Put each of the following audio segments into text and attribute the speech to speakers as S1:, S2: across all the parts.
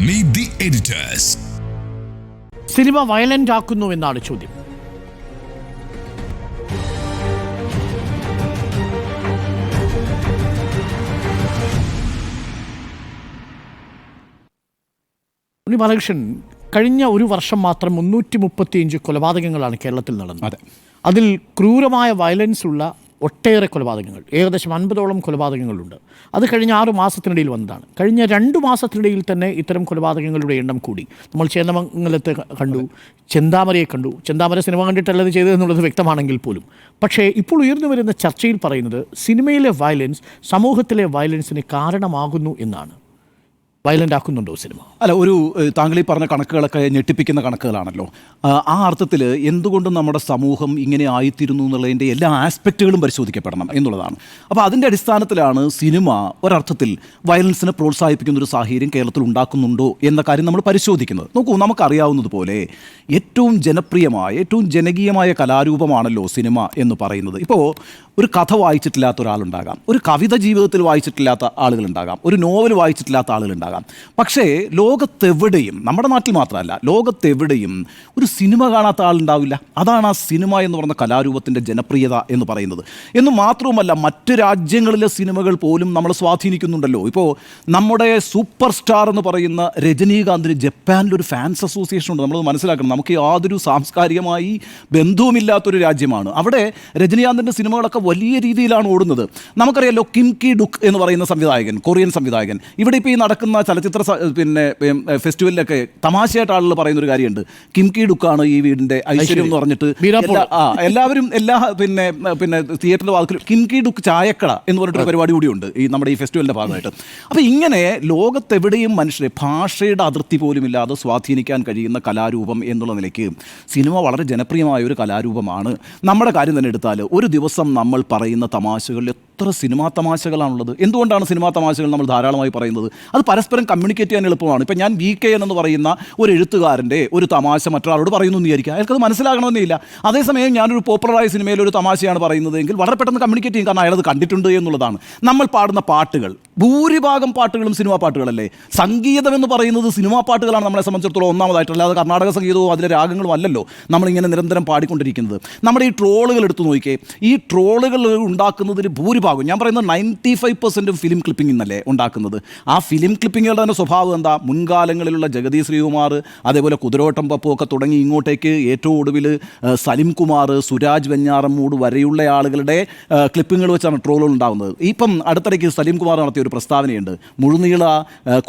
S1: Meet the editors.
S2: Cinema violent ആക്കുന്നു എന്നാണ് ചോദ്യം. ബാലകൃഷ്ണൻ, കഴിഞ്ഞ ഒരു വർഷം മാത്രം 335 കൊലപാതകങ്ങളാണ് കേരളത്തിൽ നടന്നത്. അതിൽ ക്രൂരമായ വയലൻസ് ഉള്ള ഒട്ടേറെ കൊലപാതകങ്ങൾ, ഏകദേശം 50ഓളം കൊലപാതകങ്ങളുണ്ട്. അത് കഴിഞ്ഞ 6 മാസത്തിനിടയിൽ വന്നതാണ്. കഴിഞ്ഞ 2 മാസത്തിനിടയിൽ തന്നെ ഇത്തരം കൊലപാതകങ്ങളുടെ എണ്ണം കൂടി. നമ്മൾ ചേന്ദമംഗലത്തെ കണ്ടു, ചെന്താമരയെ കണ്ടു. ചെന്താമര സിനിമ കണ്ടിട്ടല്ല ഇത് ചെയ്തതെന്നുള്ളത് വ്യക്തമാണെങ്കിൽ പോലും. പക്ഷേ ഇപ്പോൾ ഉയർന്നു വരുന്ന ചർച്ചയിൽ പറയുന്നത് സിനിമയിലെ വയലൻസ് സമൂഹത്തിലെ വയലൻസിന് കാരണമാകുന്നു എന്നാണ്. വയലൻ്റ് ആക്കുന്നുണ്ടോ സിനിമ?
S3: അല്ല, താങ്കൾ ഈ പറഞ്ഞ കണക്കുകളൊക്കെ ഞെട്ടിപ്പിക്കുന്ന കണക്കുകളാണല്ലോ. ആ അർത്ഥത്തിൽ എന്തുകൊണ്ടും നമ്മുടെ സമൂഹം ഇങ്ങനെ ആയിത്തീരുന്നു എന്നുള്ളതിൻ്റെ എല്ലാ ആസ്പെക്റ്റുകളും പരിശോധിക്കപ്പെടണം എന്നുള്ളതാണ്. അപ്പോൾ അതിൻ്റെ അടിസ്ഥാനത്തിലാണ് സിനിമ ഒരർത്ഥത്തിൽ വയലൻസിനെ പ്രോത്സാഹിപ്പിക്കുന്ന ഒരു സാഹചര്യം കേരളത്തിൽ ഉണ്ടാക്കുന്നുണ്ടോ എന്ന കാര്യം നമ്മൾ പരിശോധിക്കുന്നത്. നോക്കൂ, നമുക്കറിയാവുന്നതുപോലെ ഏറ്റവും ജനപ്രിയമായ, ഏറ്റവും ജനകീയമായ കലാരൂപമാണല്ലോ സിനിമ എന്ന് പറയുന്നത്. ഇപ്പോൾ ഒരു കഥ വായിച്ചിട്ടില്ലാത്ത ഒരാളുണ്ടാകാം, ഒരു കവിത ജീവിതത്തിൽ വായിച്ചിട്ടില്ലാത്ത ആളുകളുണ്ടാകാം, ഒരു നോവൽ വായിച്ചിട്ടില്ലാത്ത ആളുകളുണ്ടാകാം. പക്ഷേ ലോകത്തെവിടെയും, നമ്മുടെ നാട്ടിൽ മാത്രമല്ല ലോകത്തെവിടെയും ഒരു സിനിമ കാണാത്ത ആളുണ്ടാവില്ല. അതാണ് ആ സിനിമ എന്ന് പറയുന്ന കലാരൂപത്തിൻ്റെ ജനപ്രിയത എന്ന് പറയുന്നത്. എന്ന് മാത്രവുമല്ല, മറ്റ് രാജ്യങ്ങളിലെ സിനിമകൾ പോലും നമ്മളെ സ്വാധീനിക്കുന്നുണ്ടല്ലോ. ഇപ്പോൾ നമ്മുടെ സൂപ്പർ സ്റ്റാർ എന്ന് പറയുന്ന രജനീകാന്തിന് ജപ്പാനിലൊരു ഫാൻസ് അസോസിയേഷൻ ഉണ്ട്. നമ്മൾ മനസ്സിലാക്കണം, നമുക്ക് യാതൊരു സാംസ്കാരികമായി ബന്ധവുമില്ലാത്തൊരു രാജ്യമാണ്. അവിടെ രജനീകാന്തിൻ്റെ സിനിമകളൊക്കെ വലിയ രീതിയിലാണ് ഓടുന്നത്. നമുക്കറിയാലോ, കിം കി ഡുക്ക് എന്ന് പറയുന്ന സംവിധായകൻ, കൊറിയൻ സംവിധായകൻ. ഇവിടെ ഇപ്പോൾ ഈ നടക്കുന്ന ചലച്ചിത്ര ഫെസ്റ്റിവലിലൊക്കെ തമാശയായിട്ട് ആളുകൾ പറയുന്നൊരു കാര്യമുണ്ട്. കിം കി ഡുക്കാണ് ഈ വീടിൻ്റെ ഐശ്വര്യം എന്ന് പറഞ്ഞിട്ട് എല്ലാവരും തിയേറ്ററിൻ്റെ വാക്കിൽ കിം കി ഡുക്ക് ചായക്കട എന്ന് പറഞ്ഞിട്ടൊരു പരിപാടി കൂടിയുണ്ട് ഈ നമ്മുടെ ഈ ഫെസ്റ്റിവലിൻ്റെ ഭാഗമായിട്ട്. അപ്പോൾ ഇങ്ങനെ ലോകത്തെവിടെയും മനുഷ്യരെ ഭാഷയുടെ അതിർത്തി പോലും ഇല്ലാതെ സ്വാധീനിക്കാൻ കഴിയുന്ന കലാരൂപം എന്നുള്ള നിലയ്ക്ക് സിനിമ വളരെ ജനപ്രിയമായ ഒരു കലാരൂപമാണ്. നമ്മുടെ കാര്യം തന്നെ എടുത്താൽ ഒരു ദിവസം നമ്മൾ പറയുന്ന തമാശകളിൽ എത്ര സിനിമാ തമാശകളാണുള്ളത്. എന്തുകൊണ്ടാണ് സിനിമാ തമാശകൾ നമ്മൾ ധാരാളമായി പറയുന്നത്? അത് പരസ്പരം കമ്മ്യൂണിക്കേറ്റ് ചെയ്യാൻ എളുപ്പമാണ്. ഇപ്പം ഞാൻ VKN എന്ന് പറയുന്ന ഒരു എഴുത്തുകാരൻ്റെ ഒരു തമാശ മറ്റൊരാളോട് പറയുന്നു എന്ന് വിചാരിക്കുക, അയാൾക്കത് മനസ്സിലാകണമെന്നില്ല. അതേസമയം ഞാനൊരു പോപ്പുലറായ സിനിമയിൽ ഒരു തമാശയാണ് പറയുന്നതെങ്കിൽ വളരെ പെട്ടെന്ന് കമ്മ്യൂണിക്കേറ്റ് ചെയ്യും, കാരണം അയാളത് കണ്ടിട്ടുണ്ട് എന്നുള്ളതാണ്. നമ്മൾ പാടുന്ന പാട്ടുകൾ, ഭൂരിഭാഗം പാട്ടുകളും സിനിമാ പാട്ടുകളല്ലേ. സംഗീതം എന്ന് പറയുന്നത് സിനിമാ പാട്ടുകളാണ് നമ്മളെ സംബന്ധിച്ചിടത്തോളം ഒന്നാമതായിട്ട്. അല്ലാതെ കർണാടക സംഗീതവും അതിലെ രാഗങ്ങളും അല്ലല്ലോ നമ്മളിങ്ങനെ നിരന്തരം പാടിക്കൊണ്ടിരിക്കുന്നത്. നമ്മുടെ ഈ ട്രോളുകൾ എടുത്തു നോക്കിയേ, ഈ ട്രോളുകൾ ഉണ്ടാക്കുന്നതിന് ഭൂരിഭാഗം, ഞാൻ പറയുന്നത് 95% ഫിലിം ക്ലിപ്പിംഗ് ഇന്നല്ലേ ഉണ്ടാക്കുന്നത്. ആ ഫിലിം ക്ലിപ്പിങ്ങുകളുടെ തന്നെ സ്വഭാവം എന്താ? മുൻകാലങ്ങളിലുള്ള ജഗതി ശ്രീകുമാർ, അതേപോലെ കുതിരോട്ടം പപ്പു ഒക്കെ തുടങ്ങി ഇങ്ങോട്ടേക്ക് ഏറ്റവും ഒടുവിൽ സലിം കുമാർ, സുരാജ് വെഞ്ഞാറമ്മൂട് വരെയുള്ള ആളുകളുടെ ക്ലിപ്പിങ്ങുകൾ വെച്ചാണ് ട്രോളുകൾ ഉണ്ടാകുന്നത്. ഇപ്പം അടുത്തിടയ്ക്ക് സലിം കുമാർ നടത്തിയ ഒരു പ്രസ്താവനയുണ്ട്, മുഴുനീള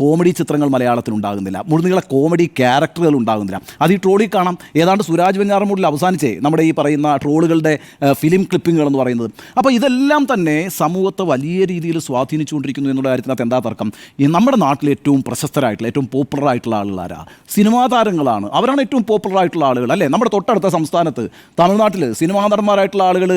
S3: കോമഡി ചിത്രങ്ങൾ മലയാളത്തിൽ ഉണ്ടാകുന്നില്ല, മുഴുനീള കോമഡി ക്യാരക്ടറുകൾ ഉണ്ടാകുന്നില്ല. അത് ഈ ട്രോളിൽ കാണാം. ഏതാണ്ട് സുരാജ് വെഞ്ഞാറമ്മൂടിൽ അവസാനിച്ചേ നമ്മുടെ ഈ പറയുന്ന ട്രോളുകളുടെ ഫിലിം ക്ലിപ്പിങ്ങുകൾ എന്ന് പറയുന്നത്. അപ്പോൾ ഇതെല്ലാം തന്നെ സമൂഹത്തെ വലിയ രീതിയിൽ സ്വാധീനിച്ചുകൊണ്ടിരിക്കുന്നു എന്നുള്ള കാര്യത്തിനകത്ത് എന്താ തർക്കം? ഈ നമ്മുടെ നാട്ടിൽ ഏറ്റവും പ്രശസ്തരായിട്ടുള്ള, ഏറ്റവും പോപ്പുലറായിട്ടുള്ള ആളുകളാരാ? സിനിമാ താരങ്ങളാണ്. അവരാണ് ഏറ്റവും പോപ്പുലറായിട്ടുള്ള ആളുകൾ അല്ലേ? നമ്മുടെ തൊട്ടടുത്ത സംസ്ഥാനത്ത് തമിഴ്നാട്ടിൽ സിനിമാ നടന്മാരായിട്ടുള്ള ആളുകൾ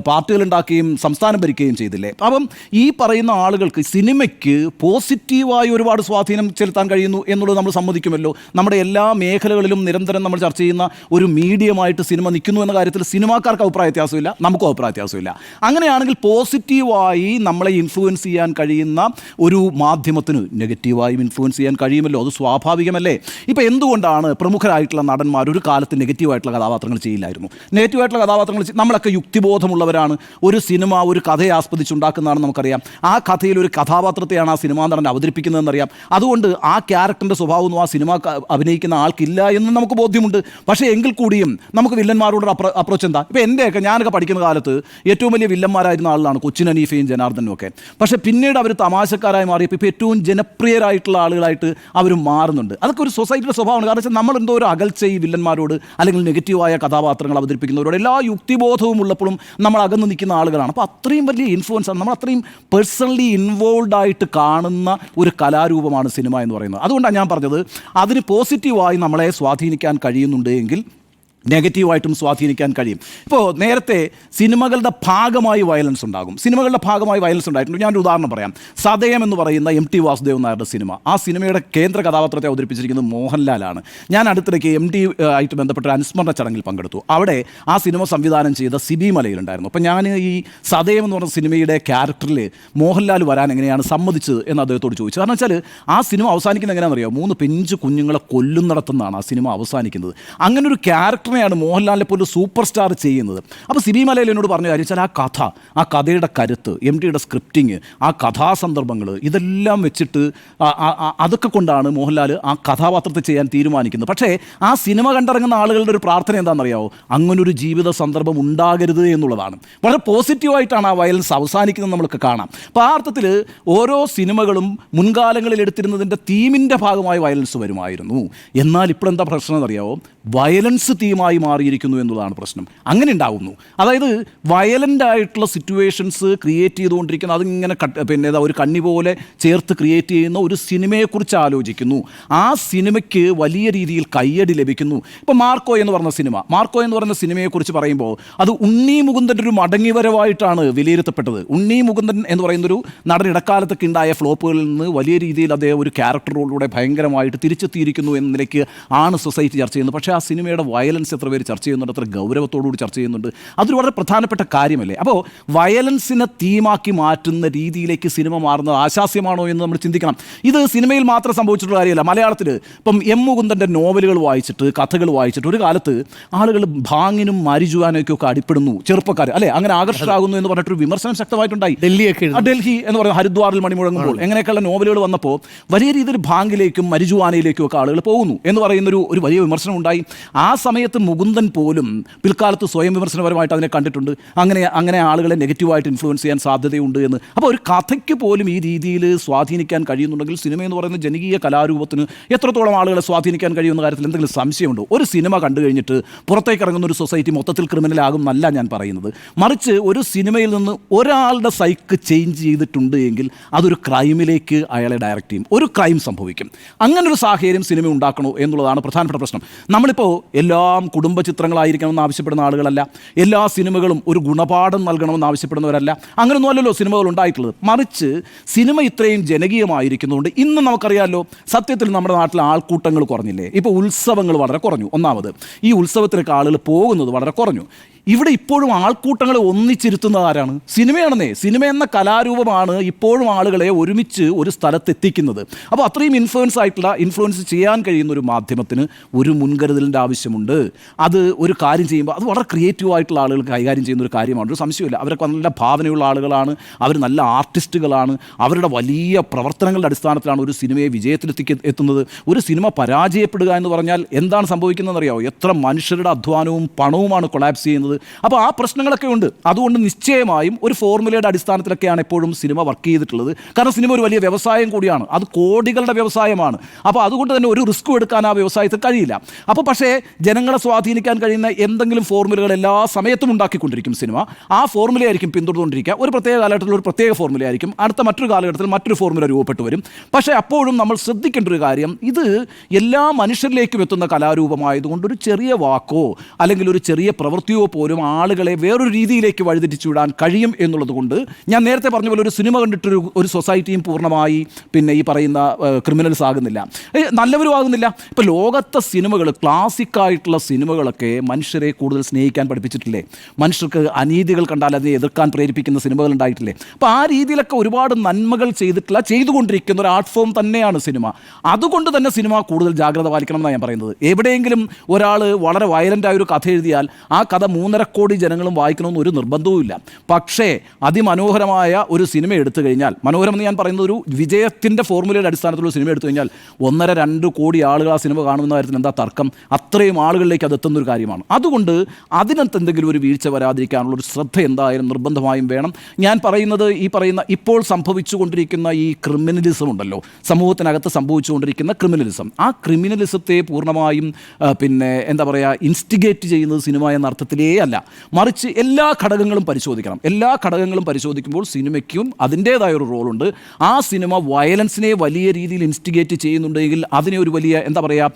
S3: പാർട്ടികൾ ഉണ്ടാക്കുകയും സംസ്ഥാനം ഭരിക്കുകയും ചെയ്തില്ലേ? അപ്പം ഈ പറയുന്ന ആളുകൾക്ക് സിനിമയ്ക്ക് പോസിറ്റീവായി ഒരുപാട് സ്വാധീനം ചെലുത്താൻ കഴിയുന്നു എന്നുള്ളത് നമ്മൾ സമ്മതിക്കുമല്ലോ. നമ്മുടെ എല്ലാ മേഖലകളിലും നിരന്തരം നമ്മൾ ചർച്ച ചെയ്യുന്ന ഒരു മീഡിയമായിട്ട് സിനിമ നിൽക്കുന്നു എന്ന കാര്യത്തിൽ സിനിമാക്കാർക്ക് അഭിപ്രായ വ്യത്യാസമില്ല, നമുക്കും അഭിപ്രായ വ്യത്യാസമില്ല. അങ്ങനെയാണെങ്കിൽ പോസിറ്റീവായി നമ്മളെ ഇൻഫ്ലുവൻസ് ചെയ്യാൻ കഴിയുന്ന ഒരു മാധ്യമത്തിന് നെഗറ്റീവായും ഇൻഫ്ലുവൻസ് ചെയ്യാൻ കഴിയുമല്ലോ. അത് സ്വാഭാവികമല്ലേ? ഇപ്പോൾ എന്തുകൊണ്ടാണ് പ്രമുഖരായിട്ടുള്ള നടന്മാർ ഒരു കാലത്ത് നെഗറ്റീവായിട്ടുള്ള കഥാപാത്രങ്ങൾ ചെയ്യില്ലായിരുന്നു? നെഗറ്റീവായിട്ടുള്ള കഥാപാത്രങ്ങൾ നമ്മളൊക്കെ യുക്തിബോധമുള്ളവരാണ്. ഒരു സിനിമ ഒരു കഥയെ ആസ്വദിച്ചുണ്ടാക്കുന്നതാണെന്ന് നമുക്കറിയാം. ആ കഥയിൽ ഒരു കഥാപാത്രത്തെയാണ് ആ സിനിമാ നടൻ അവതരിപ്പിക്കുന്നതെന്നറിയാം. അതുകൊണ്ട് ആ ക്യാരക്ടറിൻ്റെ സ്വഭാവമൊന്നും ആ സിനിമ അഭിനയിക്കുന്ന ആൾക്കില്ല എന്ന് നമുക്ക് ബോധ്യമുണ്ട്. പക്ഷേ എങ്കിൽ കൂടിയും നമുക്ക് വില്ലന്മാരോട് അപ്രോച്ച് എന്താ? ഇപ്പോൾ ഞാനൊക്കെ പഠിക്കുന്ന കാലത്ത് ഏറ്റവും വലിയ വില്ലന്മാരായിരുന്ന ആളാണ് കൊച്ചിൻ ഹനീഫയും ജനാർദ്ദനും ഒക്കെ. പക്ഷേ പിന്നീട് അവർ തമാശക്കാരായി മാറിയപ്പോൾ ഇപ്പോൾ ഏറ്റവും ജനപ്രിയരായിട്ടുള്ള ആളുകളായിട്ട് അവർ മാറുന്നുണ്ട്. അതൊക്കെ ഒരു സൊസൈറ്റിയുടെ സ്വഭാവമാണ്. കാരണം വെച്ചാൽ നമ്മൾ എന്തോ ഒരു അകൽച്ച ഈ വില്ലന്മാരോട് അല്ലെങ്കിൽ നെഗറ്റീവായ കഥാപാത്രങ്ങൾ അവതരിപ്പിക്കുന്നവരോട് എല്ലാ യുക്തിബോധവും ഉള്ളപ്പോഴും നമ്മൾ അകന്ന് നിൽക്കുന്ന ആളുകളാണ്. അപ്പോൾ അത്രയും വലിയ ഇൻഫ്ലുവൻസ് ആണ്, നമ്മൾ അത്രയും പേഴ്സണലി ഇൻവോൾവ് ആയിട്ട് കാണുന്ന ഒരു കലാരൂപമാണ് സിനിമ എന്ന് പറയുന്നത്. അതുകൊണ്ടാണ് ഞാൻ പറഞ്ഞത്, അതിന് പോസിറ്റീവായി നമ്മളെ സ്വാധീനിക്കാൻ കഴിയുന്നുണ്ട് എങ്കിൽ നെഗറ്റീവായിട്ടും സ്വാധീനിക്കാൻ കഴിയും. ഇപ്പോൾ നേരത്തെ സിനിമകളുടെ ഭാഗമായി വയലൻസ് ഉണ്ടാകും, സിനിമകളുടെ ഭാഗമായി വയലൻസ് ഉണ്ടായിട്ടുണ്ട്. ഞാനൊരു ഉദാഹരണം പറയാം. സതയം എന്ന് പറയുന്ന MT വാസുദേവൻ നായരുടെ സിനിമ, ആ സിനിമയുടെ കേന്ദ്ര കഥാപാത്രത്തെ അവതരിപ്പിച്ചിരിക്കുന്നത് മോഹൻലാലാണ്. ഞാൻ അടുത്തിടയ്ക്ക് MT ആയിട്ട് ബന്ധപ്പെട്ട ഒരു അനുസ്മരണ ചടങ്ങിൽ പങ്കെടുത്തു. അവിടെ ആ സിനിമ സംവിധാനം ചെയ്ത സിബി മലയിലുണ്ടായിരുന്നു. അപ്പോൾ ഞാൻ ഈ സതയം എന്ന് പറഞ്ഞ സിനിമയുടെ ക്യാരക്ടറിൽ മോഹൻലാൽ വരാൻ എങ്ങനെയാണ് സമ്മതിച്ചത് എന്ന് അദ്ദേഹത്തോട് ചോദിച്ചു. കാരണം വെച്ചാൽ ആ സിനിമ അവസാനിക്കുന്നത് എങ്ങനെയാണെന്നറിയോ? 3 പിഞ്ച് കുഞ്ഞുങ്ങളെ കൊല്ലുന്നിടത്തുനിന്നാണ് ആ സിനിമ അവസാനിക്കുന്നത്. അങ്ങനെ ഒരു ക്യാരക്ടറിനെയാണ് മോഹൻലാലിനെ പോലെ സൂപ്പർ സ്റ്റാർ ചെയ്യുന്നത്. അപ്പോൾ സിബി മലയിൽ എന്നോട് പറഞ്ഞ കാര്യം വെച്ചാൽ ആ കഥയുടെ കരുത്ത്, MTയുടെ സ്ക്രിപ്റ്റിങ്, ആ കഥാസന്ദർഭങ്ങൾ, ഇതെല്ലാം വെച്ചിട്ട് അതൊക്കെ കൊണ്ടാണ് മോഹൻലാൽ ആ കഥാപാത്രത്തെ ചെയ്യാൻ തീരുമാനിക്കുന്നത്. പക്ഷേ ആ സിനിമ കണ്ടിറങ്ങുന്ന ആളുകളുടെ ഒരു പ്രാർത്ഥന എന്താണെന്നറിയാമോ? അങ്ങനൊരു ജീവിത സന്ദർഭം ഉണ്ടാകരുത് എന്നുള്ളതാണ്. വളരെ പോസിറ്റീവായിട്ടാണ് ആ വയലൻസ് അവസാനിക്കുന്നത് നമ്മൾക്ക് കാണാം. അപ്പോൾ ആ അർത്ഥത്തിൽ ഓരോ സിനിമകളും മുൻകാലങ്ങളിൽ എടുത്തിരുന്നതിൻ്റെ തീമിൻ്റെ ഭാഗമായി വയലൻസ് വരുമായിരുന്നു. എന്നാൽ ഇപ്പോഴെന്താ പ്രശ്നം എന്നറിയാമോ? വയലൻസ് തീമായി മാറിയിരിക്കുന്നു എന്നുള്ളതാണ് പ്രശ്നം. അങ്ങനെ ഉണ്ടാകുന്നു. അതായത് വയലൻ്റ് ആയിട്ടുള്ള സിറ്റുവേഷൻസ് ക്രിയേറ്റ് ചെയ്തുകൊണ്ടിരിക്കുന്ന, അതിങ്ങനെ ഒരു കണ്ണി പോലെ ചേർത്ത് ക്രിയേറ്റ് ചെയ്യുന്ന ഒരു സിനിമയെക്കുറിച്ച് ആലോചിക്കുന്നു. ആ സിനിമയ്ക്ക് വലിയ രീതിയിൽ കയ്യടി ലഭിക്കുന്നു. ഇപ്പോൾ മാർക്കോ എന്ന് പറഞ്ഞ സിനിമയെക്കുറിച്ച് പറയുമ്പോൾ അത് ഉണ്ണി മുകുന്ദൻ്റെ ഒരു മടങ്ങിവരവായിട്ടാണ് വിലയിരുത്തപ്പെട്ടത്. ഉണ്ണി മുകുന്ദൻ എന്ന് പറയുന്നൊരു നടൻ ഇടക്കാലത്തൊക്കെ ഉണ്ടായ ഫ്ലോപ്പുകളിൽ നിന്ന് വലിയ രീതിയിൽ അദ്ദേഹം ഒരു ക്യാരക്ടർ റോളിലൂടെ ഭയങ്കരമായിട്ട് തിരിച്ചെത്തിയിരിക്കുന്നു എന്ന നിലയ്ക്ക് ആണ് സൊസൈറ്റി ചർച്ച ചെയ്യുന്നത്. പക്ഷേ ആ സിനിമയുടെ വയലൻസ് എത്ര പേര് ചർച്ച ചെയ്യുന്നുണ്ട്, അത്ര ഗൗരവത്തോടുകൂടി ചർച്ച ചെയ്യുന്നുണ്ട്. അതൊരു വളരെ പ്രധാനപ്പെട്ട കാര്യമല്ലേ? അപ്പോൾ വയലൻസിനെ തീമാക്കി മാറ്റുന്ന രീതിയിലേക്ക് സിനിമ മാറുന്നത് ആശാസ്യമാണോ എന്ന് നമ്മൾ ചിന്തിക്കണം. ഇത് സിനിമയിൽ മാത്രം സംഭവിച്ചിട്ടുള്ള കാര്യമല്ല. മലയാളത്തിൽ ഇപ്പം M മുകുന്ദൻ്റെ നോവലുകൾ വായിച്ചിട്ട്, കഥകൾ വായിച്ചിട്ട് ഒരു കാലത്ത് ആളുകൾ ഭാങ്ങിനും മരിജുവാനൊക്കെ അടിപ്പെടുന്നു, ചെറുപ്പക്കാർ അല്ലേ, അങ്ങനെ ആകർഷകരാകുന്നു എന്ന് പറഞ്ഞിട്ടൊരു വിമർശനം ശക്തമായിട്ടുണ്ടായി. ഡൽഹി എന്ന് പറയുന്നത് ഹരിദ്വാറിൽ മണിമുഴങ്ങുമ്പോൾ എങ്ങനെയൊക്കെയുള്ള നോവലുകൾ വന്നപ്പോൾ വലിയ രീതിയിൽ ഭാങ്കിലേക്കും മരിജുവാനയിലേക്കും ഒക്കെ ആളുകൾ പോകുന്നു എന്ന് പറയുന്നൊരു വലിയ വിമർശനം ഉണ്ടായി. ആ സമയത്ത് മുകുന്ദൻ പോലും പിൽക്കാലത്ത് സ്വയം വിമർശനപരമായിട്ട് അതിനെ കണ്ടിട്ടുണ്ട്. അങ്ങനെ ആളുകളെ നെഗറ്റീവായിട്ട് ഇൻഫ്ലുവൻസ് ചെയ്യാൻ സാധ്യതയുണ്ട് എന്ന്. അപ്പോൾ ഒരു കഥയ്ക്ക് പോലും ഈ രീതിയിൽ സ്വാധീനിക്കാൻ കഴിയുന്നുണ്ടെങ്കിൽ സിനിമ എന്ന് പറയുന്ന ജനകീയ കലാരൂപത്തിന് എത്രത്തോളം ആളുകളെ സ്വാധീനിക്കാൻ കഴിയുന്ന കാര്യത്തിൽ എന്തെങ്കിലും സംശയമുണ്ടോ? ഒരു സിനിമ കണ്ടു കഴിഞ്ഞിട്ട് പുറത്തേക്ക് ഇറങ്ങുന്ന ഒരു സൊസൈറ്റി മൊത്തത്തിൽ ക്രിമിനലാകും എന്നല്ല ഞാൻ പറയുന്നത്. മറിച്ച് ഒരു സിനിമയിൽ നിന്ന് ഒരാളുടെ സൈക്ക് ചേഞ്ച് ചെയ്തിട്ടുണ്ട് എങ്കിൽ അതൊരു ക്രൈമിലേക്ക് അയാളെ ഡയറക്റ്റ് ചെയ്യും, ഒരു ക്രൈം സംഭവിക്കും. അങ്ങനൊരു സാഹചര്യം സിനിമ ഉണ്ടാക്കണോ എന്നുള്ളതാണ് പ്രധാനപ്പെട്ട പ്രശ്നം. നമ്മളിപ്പോൾ എല്ലാം കുടുംബ ചിത്രങ്ങളായിരിക്കണമെന്ന് ആവശ്യപ്പെടുന്ന ആളുകളല്ല, എല്ലാ സിനിമകളും ഒരു ഗുണപാഠം നൽകണമെന്ന് ആവശ്യപ്പെടുന്നവരല്ല. അങ്ങനെയൊന്നും അല്ലല്ലോ സിനിമകൾ ഉണ്ടായിട്ടുള്ളത്. മറിച്ച് സിനിമ ഇത്രയും ജനകീയമായിരിക്കുന്നതുകൊണ്ട് ഇന്ന് നമുക്കറിയാമല്ലോ, സത്യത്തിൽ നമ്മുടെ നാട്ടിൽ ആൾക്കൂട്ടങ്ങൾ കുറഞ്ഞില്ലേ? ഇപ്പോൾ ഉത്സവങ്ങൾ വളരെ കുറഞ്ഞു. ഒന്നാമത് ഈ ഉത്സവത്തിലേക്ക് ആളുകൾ പോകുന്നത് വളരെ കുറഞ്ഞു. ഇവിടെ ഇപ്പോഴും ആൾക്കൂട്ടങ്ങളെ ഒന്നിച്ചിരുത്തുന്നത് ആരാണ്? സിനിമയാണെന്നേ. സിനിമ എന്ന കലാരൂപമാണ് ഇപ്പോഴും ആളുകളെ ഒരുമിച്ച് ഒരു സ്ഥലത്തെത്തിക്കുന്നത്. അപ്പോൾ അത്രയും ഇൻഫ്ലുവൻസ് ചെയ്യാൻ കഴിയുന്ന ഒരു മാധ്യമത്തിന് ഒരു മുൻകരുതലിൻ്റെ ആവശ്യമുണ്ട്. അത് ഒരു കാര്യം ചെയ്യുമ്പോൾ അത് വളരെ ക്രിയേറ്റീവായിട്ടുള്ള ആളുകൾ കൈകാര്യം ചെയ്യുന്ന ഒരു കാര്യമാണ്, ഒരു സംശയമില്ല. അവരൊക്കെ നല്ല ഭാവനയുള്ള ആളുകളാണ്, അവർ നല്ല ആർട്ടിസ്റ്റുകളാണ്. അവരുടെ വലിയ പ്രവർത്തനങ്ങളുടെ അടിസ്ഥാനത്തിലാണ് ഒരു സിനിമയെ എത്തുന്നത്. ഒരു സിനിമ പരാജയപ്പെടുക എന്ന് പറഞ്ഞാൽ എന്താണ് സംഭവിക്കുന്നതെന്ന് അറിയാമോ? എത്ര മനുഷ്യരുടെ അധ്വാനവും പണവുമാണ് കൊളാപ്സ് ചെയ്യുന്നത്. അപ്പോൾ ആ പ്രശ്നങ്ങളൊക്കെ ഉണ്ട്. അതുകൊണ്ട് നിശ്ചയമായും ഒരു ഫോർമുലയുടെ അടിസ്ഥാനത്തിലൊക്കെയാണ് എപ്പോഴും സിനിമ വർക്ക് ചെയ്തിട്ടുള്ളത്. കാരണം സിനിമ ഒരു വലിയ വ്യവസായം കൂടിയാണ്, അത് കോടികളുടെ വ്യവസായമാണ്. അപ്പോൾ അതുകൊണ്ട് തന്നെ ഒരു റിസ്ക്കും എടുക്കാൻ ആ വ്യവസായത്തിൽ കഴിയില്ല. അപ്പോൾ പക്ഷേ ജനങ്ങളെ സ്വാധീനിക്കാൻ കഴിയുന്ന എന്തെങ്കിലും ഫോർമുലകൾ എല്ലാ സമയത്തും ഉണ്ടാക്കിക്കൊണ്ടിരിക്കും സിനിമ. ആ ഫോർമുലയായിരിക്കും പിന്തുടർന്നുകൊണ്ടിരിക്കുക. ഒരു പ്രത്യേക കാലഘട്ടത്തിൽ ഒരു പ്രത്യേക ഫോർമുലയായിരിക്കും, അടുത്ത മറ്റൊരു കാലഘട്ടത്തിൽ മറ്റൊരു ഫോർമുല രൂപപ്പെട്ടു വരും. പക്ഷേ അപ്പോഴും നമ്മൾ ശ്രദ്ധിക്കേണ്ട ഒരു കാര്യം, ഇത് എല്ലാ മനുഷ്യരിലേക്കും എത്തുന്ന കലാരൂപമായതുകൊണ്ട് ഒരു ചെറിയ വാക്കോ അല്ലെങ്കിൽ ഒരു ചെറിയ പ്രവൃത്തിയോ പോലും ആളുകളെ വേറൊരു രീതിയിലേക്ക് വഴിതെറ്റിച്ചു വിടാൻ കഴിയും എന്നുള്ളത് കൊണ്ട് ഞാൻ നേരത്തെ പറഞ്ഞ പോലെ ഒരു സിനിമ കണ്ടിട്ടൊരു ഒരു സൊസൈറ്റിയും പൂർണ്ണമായി ഈ പറയുന്ന ക്രിമിനൽസ് ആകുന്നില്ല, നല്ലവരും ആകുന്നില്ല. ഇപ്പോൾ ലോകത്തെ സിനിമകൾ, ക്ലാസിക്കായിട്ടുള്ള സിനിമകളൊക്കെ മനുഷ്യരെ കൂടുതൽ സ്നേഹിക്കാൻ പഠിപ്പിച്ചിട്ടില്ലേ? മനുഷ്യർക്ക് അനീതികൾ കണ്ടാൽ അതിനെ എതിർക്കാൻ പ്രേരിപ്പിക്കുന്ന സിനിമകൾ ഉണ്ടായിട്ടില്ലേ? അപ്പോൾ ആ രീതിയിലൊക്കെ ഒരുപാട് നന്മകൾ ചെയ്തുകൊണ്ടിരിക്കുന്ന ഒരു ആർട്ട് ഫോം തന്നെയാണ് സിനിമ. അതുകൊണ്ട് തന്നെ സിനിമ കൂടുതൽ ജാഗ്രത പാലിക്കണം എന്നാണ് ഞാൻ പറയുന്നത്. എവിടെയെങ്കിലും ഒരാൾ വളരെ വയലൻ്റായ ഒരു കഥ എഴുതിയാൽ ആ കഥ 3.5 കോടി ജനങ്ങളും വായിക്കണമെന്ന് ഒരു നിർബന്ധവുമില്ല. പക്ഷേ അതിമനോഹരമായ ഒരു സിനിമ എടുത്തു കഴിഞ്ഞാൽ, മനോഹരം എന്ന് ഞാൻ പറയുന്നത് ഒരു വിജയത്തിൻ്റെ ഫോർമുലയുടെ അടിസ്ഥാനത്തിലുള്ള സിനിമ എടുത്തു കഴിഞ്ഞാൽ 1.5-2 കോടി ആളുകൾ ആ സിനിമ കാണുന്ന കാര്യത്തിൽ എന്താ തർക്കം? അത്രയും ആളുകളിലേക്ക് അത് എത്തുന്നൊരു കാര്യമാണ്. അതുകൊണ്ട് അതിനകത്ത് എന്തെങ്കിലും ഒരു വീഴ്ച വരാതിരിക്കാനുള്ളൊരു ശ്രദ്ധ എന്തായാലും നിർബന്ധമായും വേണം. ഞാൻ പറയുന്നത് ഇപ്പോൾ സംഭവിച്ചുകൊണ്ടിരിക്കുന്ന ഈ ക്രിമിനലിസം ഉണ്ടല്ലോ, സമൂഹത്തിനകത്ത് സംഭവിച്ചുകൊണ്ടിരിക്കുന്ന ക്രിമിനലിസം, ആ ക്രിമിനലിസത്തെ പൂർണ്ണമായും ഇൻസ്റ്റിഗേറ്റ് ചെയ്യുന്നത് സിനിമ എന്ന അർത്ഥത്തിലേ അല്ല, മറിച്ച് എല്ലാ ഘടകങ്ങളും പരിശോധിക്കണം. എല്ലാ ഘടകങ്ങളും പരിശോധിക്കുമ്പോൾ സിനിമയ്ക്കും അതിൻ്റേതായ ഒരു റോളുണ്ട്. ആ സിനിമ വയലൻസിനെ വലിയ രീതിയിൽ ഇൻസ്റ്റിഗേറ്റ് ചെയ്യുന്നുണ്ടെങ്കിൽ, അതിനെ ഒരു വലിയ എന്താ പറയുക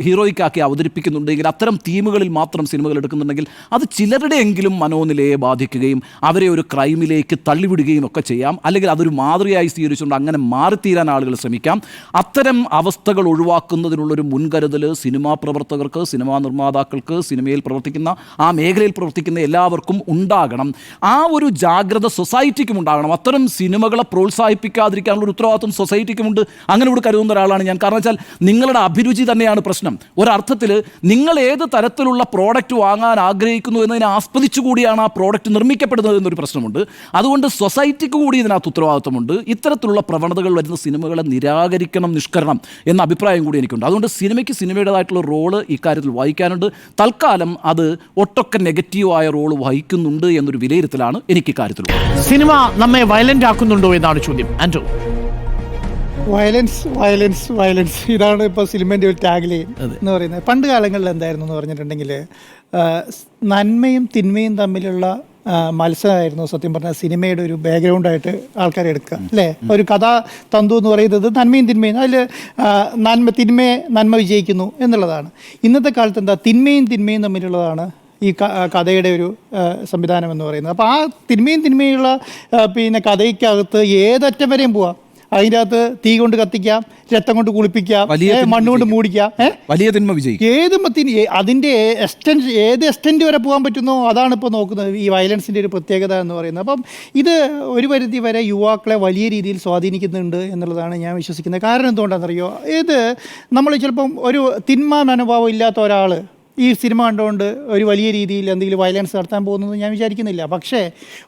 S3: ഹീറോയിക്കാക്കി അവതരിപ്പിക്കുന്നുണ്ടെങ്കിൽ, അത്തരം തീമുകളിൽ മാത്രം സിനിമകൾ എടുക്കുന്നുണ്ടെങ്കിൽ അത് ചിലരുടെയെങ്കിലും മനോനിലയെ ബാധിക്കുകയും അവരെ ഒരു ക്രൈമിലേക്ക് തള്ളിവിടുകയും ഒക്കെ ചെയ്യാം. അല്ലെങ്കിൽ അതൊരു മാതൃകയായി സ്വീകരിച്ചുകൊണ്ട് അങ്ങനെ മാറിത്തീരാൻ ആളുകൾ ശ്രമിക്കാം. അത്തരം അവസ്ഥകൾ ഒഴിവാക്കുന്നതിനുള്ളൊരു മുൻകരുതൽ സിനിമാ പ്രവർത്തകർക്ക്, സിനിമാ നിർമ്മാതാക്കൾക്ക്, സിനിമയിൽ പ്രവർത്തിക്കുന്ന ആ മേഖലയിൽ പ്രവർത്തിക്കുന്ന എല്ലാവർക്കും ഉണ്ടാകണം. ആ ഒരു ജാഗ്രത സൊസൈറ്റിക്കും ഉണ്ടാകണം. അത്തരം സിനിമകളെ പ്രോത്സാഹിപ്പിക്കാതിരിക്കാനുള്ള ഒരു ഉത്തരവാദിത്വം സൊസൈറ്റിക്കുമുണ്ട്. അങ്ങനെ ഇവിടെ കരുതുന്ന ഒരാളാണ് ഞാൻ. കാരണം വെച്ചാൽ നിങ്ങളുടെ അഭിരുചി തന്നെയാണ് പ്രശ്നം. ഒരർത്ഥത്തിൽ നിങ്ങൾ ഏത് തരത്തിലുള്ള പ്രോഡക്റ്റ് വാങ്ങാൻ ആഗ്രഹിക്കുന്നു എന്നതിനെ ആസ്പദിച്ചുകൂടിയാണ് ആ പ്രോഡക്റ്റ് നിർമ്മിക്കപ്പെടുന്നത് എന്നൊരു പ്രശ്നമുണ്ട്. അതുകൊണ്ട് സൊസൈറ്റിക്ക് കൂടി ഇതിനകത്ത് ഉത്തരവാദിത്വമുണ്ട്. ഇത്തരത്തിലുള്ള പ്രവണതകൾ വരുന്ന സിനിമകളെ നിരാകരിക്കണം, നിഷ്കരണം എന്ന അഭിപ്രായം കൂടി എനിക്കുണ്ട്. അതുകൊണ്ട് സിനിമയ്ക്ക് സിനിമയുടേതായിട്ടുള്ള റോള് ഇക്കാര്യത്തിൽ വഹിക്കാനുണ്ട്. തൽക്കാലം അത് ഒട്ടൊക്കെ നെഗറ്റീവായ റോള് വഹിക്കുന്നുണ്ട് എന്നൊരു വിലയിരുത്തലാണ് എനിക്ക് ഇക്കാര്യത്തിലുള്ളത്.
S2: സിനിമ നമ്മെ വയലന്റ് ആക്കുന്നുണ്ടോ എന്നാണ് ചോദ്യം. ആൻഡ്രൂ.
S1: വയലൻസ് ഇതാണ് ഇപ്പോൾ സിനിമേൻ്റെ ഒരു ടാഗ് ലൈൻ എന്ന് പറയുന്നത്. പണ്ട് കാലങ്ങളിൽ എന്തായിരുന്നു എന്ന് പറഞ്ഞിട്ടുണ്ടെങ്കിൽ നന്മയും തിന്മയും തമ്മിലുള്ള മത്സരമായിരുന്നു സത്യം പറഞ്ഞാൽ സിനിമയുടെ ഒരു ബാക്ക്ഗ്രൗണ്ടായിട്ട് ആൾക്കാർ എടുക്കുക അല്ലേ. ഒരു കഥാ തന്തു എന്ന് പറയുന്നത് നന്മയും തിന്മയും, അതിൽ നന്മ വിജയിക്കുന്നു എന്നുള്ളതാണ്. ഇന്നത്തെ കാലത്ത് എന്താ തിന്മയും തമ്മിലുള്ളതാണ് ഈ കഥയുടെ ഒരു സംവിധാനം എന്ന് പറയുന്നത്. അപ്പോൾ ആ തിന്മയുള്ള കഥയ്ക്കകത്ത് ഏതറ്റം വരെയും പോവാം. അതിൻ്റെ അകത്ത് തീ കൊണ്ട് കത്തിക്കാം, രക്തം കൊണ്ട് കുളിപ്പിക്കാം, മണ്ണുകൊണ്ട് മൂടിക്കാം,
S3: വലിയ തിന്മ വിജയിക്കും.
S1: അതിൻ്റെ ഏത് എക്സ്റ്റെൻറ്റ് വരെ പോകാൻ പറ്റുന്നോ അതാണ് ഇപ്പോൾ നോക്കുന്നത് ഈ വയലൻസിൻ്റെ ഒരു പ്രത്യേകത എന്ന് പറയുന്നത്. അപ്പം ഇത് ഒരു പരിധി വരെ യുവാക്കളെ വലിയ രീതിയിൽ സ്വാധീനിക്കുന്നുണ്ട് എന്നുള്ളതാണ് ഞാൻ വിശ്വസിക്കുന്നത്. കാരണം എന്തുകൊണ്ടാണെന്നറിയോ, ഇത് നമ്മൾ ചിലപ്പം ഒരു തിന്മ മനോഭാവം ഇല്ലാത്ത ഒരാൾ ഈ സിനിമ കണ്ടുകൊണ്ട് ഒരു വലിയ രീതിയിൽ എന്തെങ്കിലും വയലൻസ് നടത്താൻ പോകുന്നത് ഞാൻ വിചാരിക്കുന്നില്ല. പക്ഷേ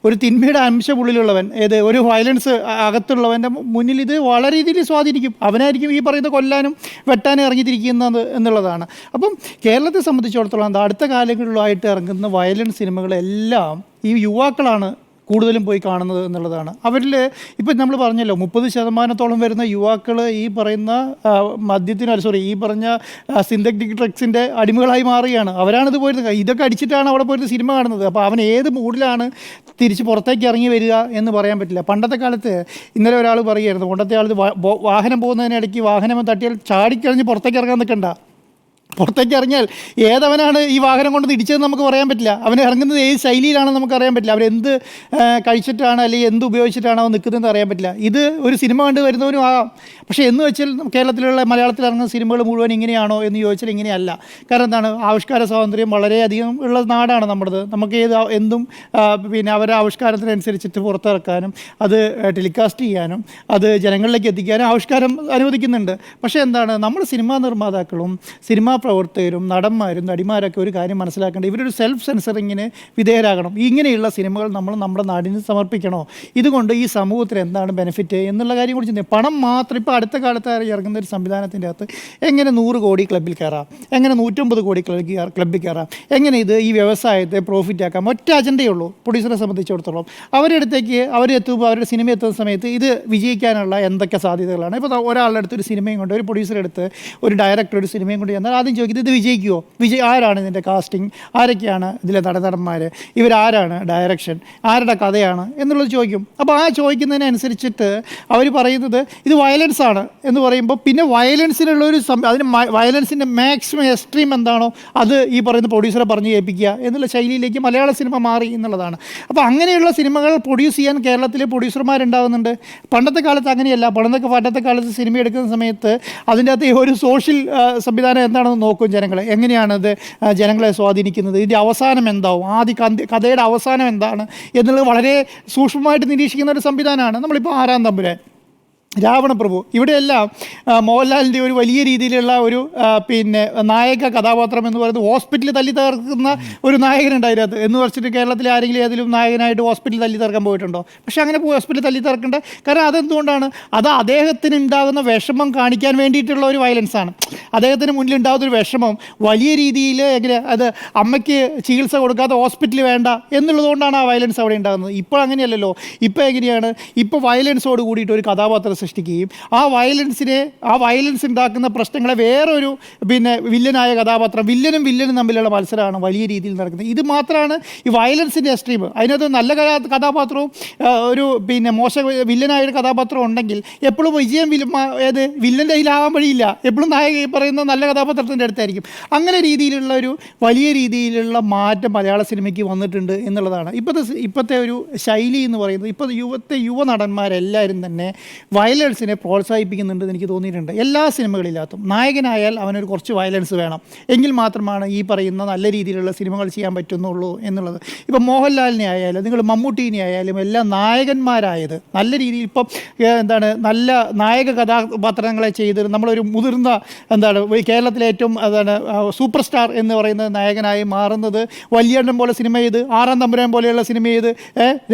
S1: ഒരു തിന്മയുടെ അംശം ഉള്ളിലുള്ളവൻ, ഒരു വയലൻസ് അകത്തുള്ളവൻ്റെ മുന്നിൽ ഇത് വളരെ രീതിയിൽ സ്വാധീനിക്കും. അവനായിരിക്കും ഈ പറയുന്ന കൊല്ലാനും വെട്ടാനും ഇറങ്ങിത്തിരിക്കുന്നത് എന്നുള്ളതാണ്. അപ്പം കേരളത്തെ സംബന്ധിച്ചിടത്തോളം അടുത്ത കാലങ്ങളിലായിട്ട് ഇറങ്ങുന്ന വയലൻസ് സിനിമകളെല്ലാം ഈ യുവാക്കളാണ് കൂടുതലും പോയി കാണുന്നത് എന്നുള്ളതാണ്. അവരിൽ ഇപ്പം നമ്മൾ പറഞ്ഞല്ലോ 30% വരുന്ന യുവാക്കൾ ഈ പറയുന്ന ഈ പറഞ്ഞ സിന്തറ്റിക് ഡ്രഗ്സിൻ്റെ അടിമകളായി മാറുകയാണ്. അവരാണിത് പോയിരുന്നത്, ഇതൊക്കെ അടിച്ചിട്ടാണ് അവിടെ പോയിരുന്ന സിനിമ കാണുന്നത്. അപ്പോൾ അവൻ ഏത് മൂഡിലാണ് തിരിച്ച് പുറത്തേക്ക് ഇറങ്ങി വരിക എന്ന് പറയാൻ പറ്റില്ല. പണ്ടത്തെ കാലത്ത് ഇന്നലെ ഒരാൾ പറയുമായിരുന്നു, പണ്ടത്തെ കാലത്ത് വാഹനം പോകുന്നതിനിടയ്ക്ക് വാഹനം തട്ടിയാൽ ചാടിക്കറിഞ്ഞ് പുറത്തേക്ക് ഇറങ്ങാൻ നിൽക്കണ്ട. പുറത്തേക്ക് ഇറങ്ങിയാൽ ഏതവനാണ് ഈ വാഹനം കൊണ്ട് ഇടിച്ചതെന്ന് നമുക്ക് പറയാൻ പറ്റില്ല. അവൻ ഇറങ്ങുന്നത് ഏത് ശൈലിയിലാണെന്ന് നമുക്ക് അറിയാൻ പറ്റില്ല. അവരെന്ത് കഴിച്ചിട്ടാണ് അല്ലെങ്കിൽ എന്ത് ഉപയോഗിച്ചിട്ടാണ് അവൻ നിൽക്കുന്നതെന്ന് അറിയാൻ പറ്റില്ല. ഇത് ഒരു സിനിമ കണ്ട് വരുന്നവരും ആകാം. പക്ഷേ എന്ന് വെച്ചാൽ കേരളത്തിലുള്ള മലയാളത്തിൽ ഇറങ്ങുന്ന സിനിമകൾ മുഴുവൻ ഇങ്ങനെയാണോ എന്ന് ചോദിച്ചാൽ ഇങ്ങനെയല്ല. കാരണം എന്താണ്, ആവിഷ്കാര സ്വാതന്ത്ര്യം വളരെയധികം ഉള്ള നാടാണ് നമ്മുടേത്. നമുക്ക് എന്തും അവരുടെ ആവിഷ്കാരത്തിനനുസരിച്ചിട്ട് പുറത്തിറക്കാനും അത് ടെലികാസ്റ്റ് ചെയ്യാനും അത് ജനങ്ങളിലേക്ക് എത്തിക്കാനും ആവിഷ്കാരം അനുവദിക്കുന്നുണ്ട്. പക്ഷേ എന്താണ്, നമ്മുടെ സിനിമാ നിർമ്മാതാക്കളും സിനിമാ പ്രവർത്തകരും നടന്മാരും നടിമാരൊക്കെ ഒരു കാര്യം മനസ്സിലാക്കേണ്ടത്, ഇവരൊരു സെൽഫ് സെൻസറിങ്ങിന് വിധേയരാകണം. ഇങ്ങനെയുള്ള സിനിമകൾ നമ്മൾ നമ്മുടെ നാടിന് സമർപ്പിക്കണോ, ഇതുകൊണ്ട് ഈ സമൂഹത്തിന് എന്താണ് ബെനിഫിറ്റ് എന്നുള്ള കാര്യം കൂടി ചിന്തിക്കും. പണം മാത്രം ഇപ്പോൾ അടുത്ത കാലത്ത് ഇറങ്ങുന്ന ഒരു സംവിധാനത്തിൻ്റെ അകത്ത് എങ്ങനെ 100 കോടി ക്ലബ്ബിൽ കയറാം, എങ്ങനെ 150 കോടി ക്ലബ്ബിൽ കയറാം, എങ്ങനെ ഈ വ്യവസായത്തെ പ്രോഫിറ്റ് ആക്കാം, ഒറ്റ അജണ്ടയേ ഉള്ളൂ പ്രൊഡ്യൂസറെ സംബന്ധിച്ചിടത്തോളം. അവരുടെ അടുത്തേക്ക് അവരെത്തുമ്പോൾ അവരുടെ സിനിമ എത്തുന്ന സമയത്ത് ഇത് വിജയിക്കാനുള്ള എന്തൊക്കെ സാധ്യതകളാണ്. ഇപ്പോൾ ഒരാളുടെ അടുത്ത് ഒരു സിനിമയും കൊണ്ട്, ഒരു പ്രൊഡ്യൂസറെ അടുത്ത് ഒരു ഡയറക്ടർ ഒരു സിനിമയും കൊണ്ട് ചെന്നാൽ ആദ്യം ചോദിക്കുന്നത് ഇത് വിജയിക്കുമോ, ആരാണ് ഇതിൻ്റെ കാസ്റ്റിംഗ്, ആരൊക്കെയാണ് ഇതിലെ നടന്മാർ, ഇവരാരാണ്, ഡയറക്ഷൻ ആരുടെ കഥയാണ് എന്നുള്ളത് ചോദിക്കും. അപ്പോൾ ആ ചോദിക്കുന്നതിനനുസരിച്ചിട്ട് അവർ പറയുന്നത് ഇത് വയലൻസ് ആണ് എന്ന് പറയുമ്പോൾ പിന്നെ വയലൻസിനുള്ളൊരു അതിന് വയലൻസിൻ്റെ മാക്സിമം എക്സ്ട്രീം എന്താണോ അത് ഈ പറയുന്ന പ്രൊഡ്യൂസറെ പറഞ്ഞ് കേൾപ്പിക്കുക എന്നുള്ള ശൈലിയിലേക്ക് മലയാള സിനിമ മാറി എന്നുള്ളതാണ്. അപ്പോൾ അങ്ങനെയുള്ള സിനിമകൾ പ്രൊഡ്യൂസ് ചെയ്യാൻ കേരളത്തിലെ പ്രൊഡ്യൂസർമാരുണ്ടാകുന്നുണ്ട്. പണ്ടത്തെ കാലത്ത് അങ്ങനെയല്ല. പണ്ടത്തെ കാലത്ത് സിനിമ എടുക്കുന്ന സമയത്ത് അതിൻ്റെ അകത്ത് ഒരു സോഷ്യൽ സംവിധാനം എന്താണെന്ന് നോക്കും. എങ്ങനെയാണത് ജനങ്ങളെ സ്വാധീനിക്കുന്നത്, ഇതിൻ്റെ അവസാനം എന്താവും, കഥയുടെ അവസാനം എന്താണ് എന്നുള്ളത് വളരെ സൂക്ഷ്മമായിട്ട് നിരീക്ഷിക്കുന്ന ഒരു സംവിധാനമാണ്. നമ്മളിപ്പോൾ ആറാം തമ്പുരാൻ, രാവണപ്രഭു, ഇവിടെയെല്ലാം മോഹൻലാലിൻ്റെ ഒരു വലിയ രീതിയിലുള്ള ഒരു നായക കഥാപാത്രം എന്ന് പറയുന്നത് ഹോസ്പിറ്റലിൽ തല്ലി തകർക്കുന്ന ഒരു നായകനുണ്ടായിരുന്നു എന്ന് വെച്ചിട്ട് കേരളത്തിലെ ആരെങ്കിലും ഏതെങ്കിലും നായകനായിട്ട് ഹോസ്പിറ്റലിൽ തല്ലി തകർക്കാൻ പോയിട്ടുണ്ടോ? പക്ഷേ അങ്ങനെ ഹോസ്പിറ്റലിൽ തല്ലി തകർക്കേണ്ട കാരണം അതെന്തുകൊണ്ടാണ്? അത് അദ്ദേഹത്തിന് ഉണ്ടാകുന്ന വിഷമം കാണിക്കാൻ വേണ്ടിയിട്ടുള്ള ഒരു വയലൻസാണ്. അദ്ദേഹത്തിന് മുന്നിൽ ഉണ്ടാകുന്നൊരു വിഷമം വലിയ രീതിയിൽ എങ്ങനെ അത് അമ്മയ്ക്ക് ചികിത്സ കൊടുക്കാതെ ഹോസ്പിറ്റൽ വേണ്ട എന്നുള്ളതുകൊണ്ടാണ് ആ വയലൻസ് അവിടെ ഉണ്ടാകുന്നത്. ഇപ്പോൾ അങ്ങനെയല്ലല്ലോ. ഇപ്പോൾ എങ്ങനെയാണ്, ഇപ്പോൾ വയലൻസോട് കൂടിയിട്ട് ഒരു കഥാപാത്രം സൃഷ്ടിക്കുകയും ആ വയലൻസ് ഉണ്ടാക്കുന്ന പ്രശ്നങ്ങളെ വേറൊരു വില്ലനായ കഥാപാത്രം, വില്ലനും തമ്മിലുള്ള മത്സരമാണ് വലിയ രീതിയിൽ നടക്കുന്നത്. ഇത് മാത്രമാണ് ഈ വയലൻസിൻ്റെ എക്സ്ട്രീം. അതിനകത്ത് നല്ല കഥാപാത്രവും ഒരു വില്ലനായൊരു കഥാപാത്രം ഉണ്ടെങ്കിൽ എപ്പോഴും വിജയം വില്ലൻ്റെ കയ്യിലാവാൻ വഴിയില്ല. എപ്പോഴും നായക ഈ പറയുന്ന നല്ല കഥാപാത്രത്തിൻ്റെ അടുത്തായിരിക്കും. അങ്ങനെ രീതിയിലുള്ള ഒരു വലിയ രീതിയിലുള്ള മാറ്റം മലയാള സിനിമയ്ക്ക് വന്നിട്ടുണ്ട് എന്നുള്ളതാണ്. ഇപ്പോഴത്തെ ഒരു ശൈലി എന്ന് പറയുന്നത്, ഇപ്പോൾ യുവ നടന്മാരെല്ലാവരും തന്നെ വയലൻസിനെ പ്രോത്സാഹിപ്പിക്കുന്നുണ്ടെന്ന് എനിക്ക് തോന്നിയിട്ടുണ്ട്. എല്ലാ സിനിമകളില്ലാത്തും നായകനായാൽ അവനൊരു കുറച്ച് വയലൻസ് വേണം, എങ്കിൽ മാത്രമാണ് ഈ പറയുന്ന നല്ല രീതിയിലുള്ള സിനിമകൾ ചെയ്യാൻ പറ്റുന്നുള്ളൂ എന്നുള്ളത്. ഇപ്പോൾ മോഹൻലാലിനെ ആയാലും നിങ്ങൾ മമ്മൂട്ടീനെ ആയാലും എല്ലാം നായകന്മാരായത് നല്ല രീതിയിൽ ഇപ്പം നല്ല നായക കഥാപാത്രങ്ങളെ ചെയ്ത് നമ്മളൊരു മുതിർന്ന കേരളത്തിലെ ഏറ്റവും സൂപ്പർ സ്റ്റാർ എന്ന് പറയുന്നത് നായകനായി മാറുന്നത് വലിയണ്ണൻ പോലെ സിനിമ ചെയ്ത്, ആറാം തമ്പുരാൻ പോലെയുള്ള സിനിമ ചെയ്ത്,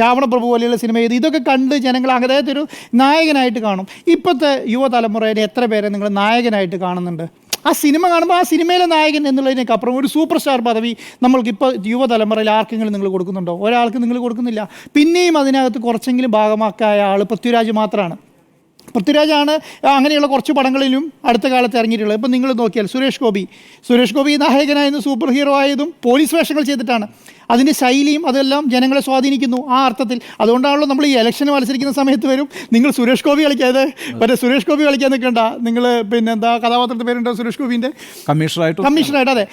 S1: രാവണപ്രഭു പോലെയുള്ള സിനിമ ചെയ്ത്, ഇതൊക്കെ കണ്ട് ജനങ്ങൾ അദ്ദേഹത്തെ ഒരു നായകനായിട്ട് കാണും. ഇപ്പോഴത്തെ യുവതലമുറയെ എത്ര പേരെ നിങ്ങൾ നായകനായിട്ട് കാണുന്നുണ്ട്? ആ സിനിമ കാണുമ്പോൾ ആ സിനിമയിലെ നായകൻ എന്നുള്ളതിനേക്ക് അപ്പുറം ഒരു സൂപ്പർ സ്റ്റാർ പദവി നമ്മൾക്കിപ്പോൾ യുവതലമുറയിൽ ആർക്കെങ്കിലും നിങ്ങൾ കൊടുക്കുന്നുണ്ടോ? ഒരാൾക്ക് നിങ്ങൾ കൊടുക്കുന്നില്ല. പിന്നെയും അതിനകത്ത് കുറച്ചെങ്കിലും ഭാഗമാക്കായ ആൾ പൃഥ്വിരാജ് മാത്രമാണ്. പൃഥ്വിരാജാണ് അങ്ങനെയുള്ള കുറച്ച് പടങ്ങളിലും അടുത്ത കാലത്ത് ഇറങ്ങിയിട്ടുള്ളത്. ഇപ്പം നിങ്ങൾ നോക്കിയാൽ സുരേഷ് ഗോപി നായകനായിരുന്നു, സൂപ്പർ ഹീറോ ആയതും പോലീസ് വേഷങ്ങൾ ചെയ്തിട്ടാണ്. അതിൻ്റെ ശൈലിയും അതെല്ലാം ജനങ്ങളെ സ്വാധീനിക്കുന്നു ആ അർത്ഥത്തിൽ. അതുകൊണ്ടാണല്ലോ നമ്മൾ ഈ ഇലക്ഷന് മത്സരിക്കുന്ന സമയത്ത് വരും നിങ്ങൾ സുരേഷ് ഗോപി കളിക്കാൻ നിൽക്കണ്ട, നിങ്ങൾ കഥാപാത്രത്തിൻ്റെ പേരുണ്ടോ സുരേഷ് ഗോപിൻ്റെ കമ്മീഷണറായിട്ട്, അതെ,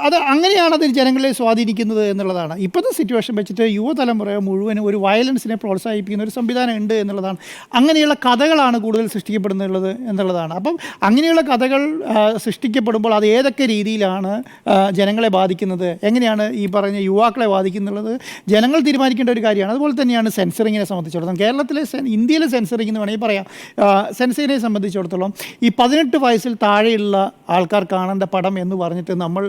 S1: അത് അങ്ങനെയാണ് അത് ജനങ്ങളെ സ്വാധീനിക്കുന്നത് എന്നുള്ളതാണ്. ഇപ്പോഴത്തെ സിറ്റുവേഷൻ വെച്ചിട്ട് യുവതലമുറ മുഴുവനും ഒരു വയലൻസിനെ പ്രോത്സാഹിപ്പിക്കുന്ന ഒരു സംവിധാനം ഉണ്ട് എന്നുള്ളതാണ്. അങ്ങനെയുള്ള കഥകളാണ് കൂടുതൽ സൃഷ്ടിക്കപ്പെടുന്നുള്ളത് എന്നുള്ളതാണ്. അപ്പം അങ്ങനെയുള്ള കഥകൾ സൃഷ്ടിക്കപ്പെടുമ്പോൾ അത് ഏതൊക്കെ രീതിയിലാണ് ജനങ്ങളെ ബാധിക്കുന്നത്, എങ്ങനെയാണ് ഈ പറഞ്ഞ യുവാക്കളെ ബാധിക്കുന്നുള്ളത് ജനങ്ങൾ തീരുമാനിക്കേണ്ട ഒരു കാര്യമാണ്. അതുപോലെ തന്നെയാണ് സെൻസറിങ്ങിനെ സംബന്ധിച്ചിടത്തോളം. ഇന്ത്യയിലെ സെൻസറിങ് എന്ന് വേണമെങ്കിൽ പറയാം. സെൻസറിങ്ങിനെ സംബന്ധിച്ചിടത്തോളം ഈ 18 വയസ്സിൽ താഴെയുള്ള ആൾക്കാർ കാണേണ്ട പടം എന്ന് പറഞ്ഞിട്ട് നമ്മൾ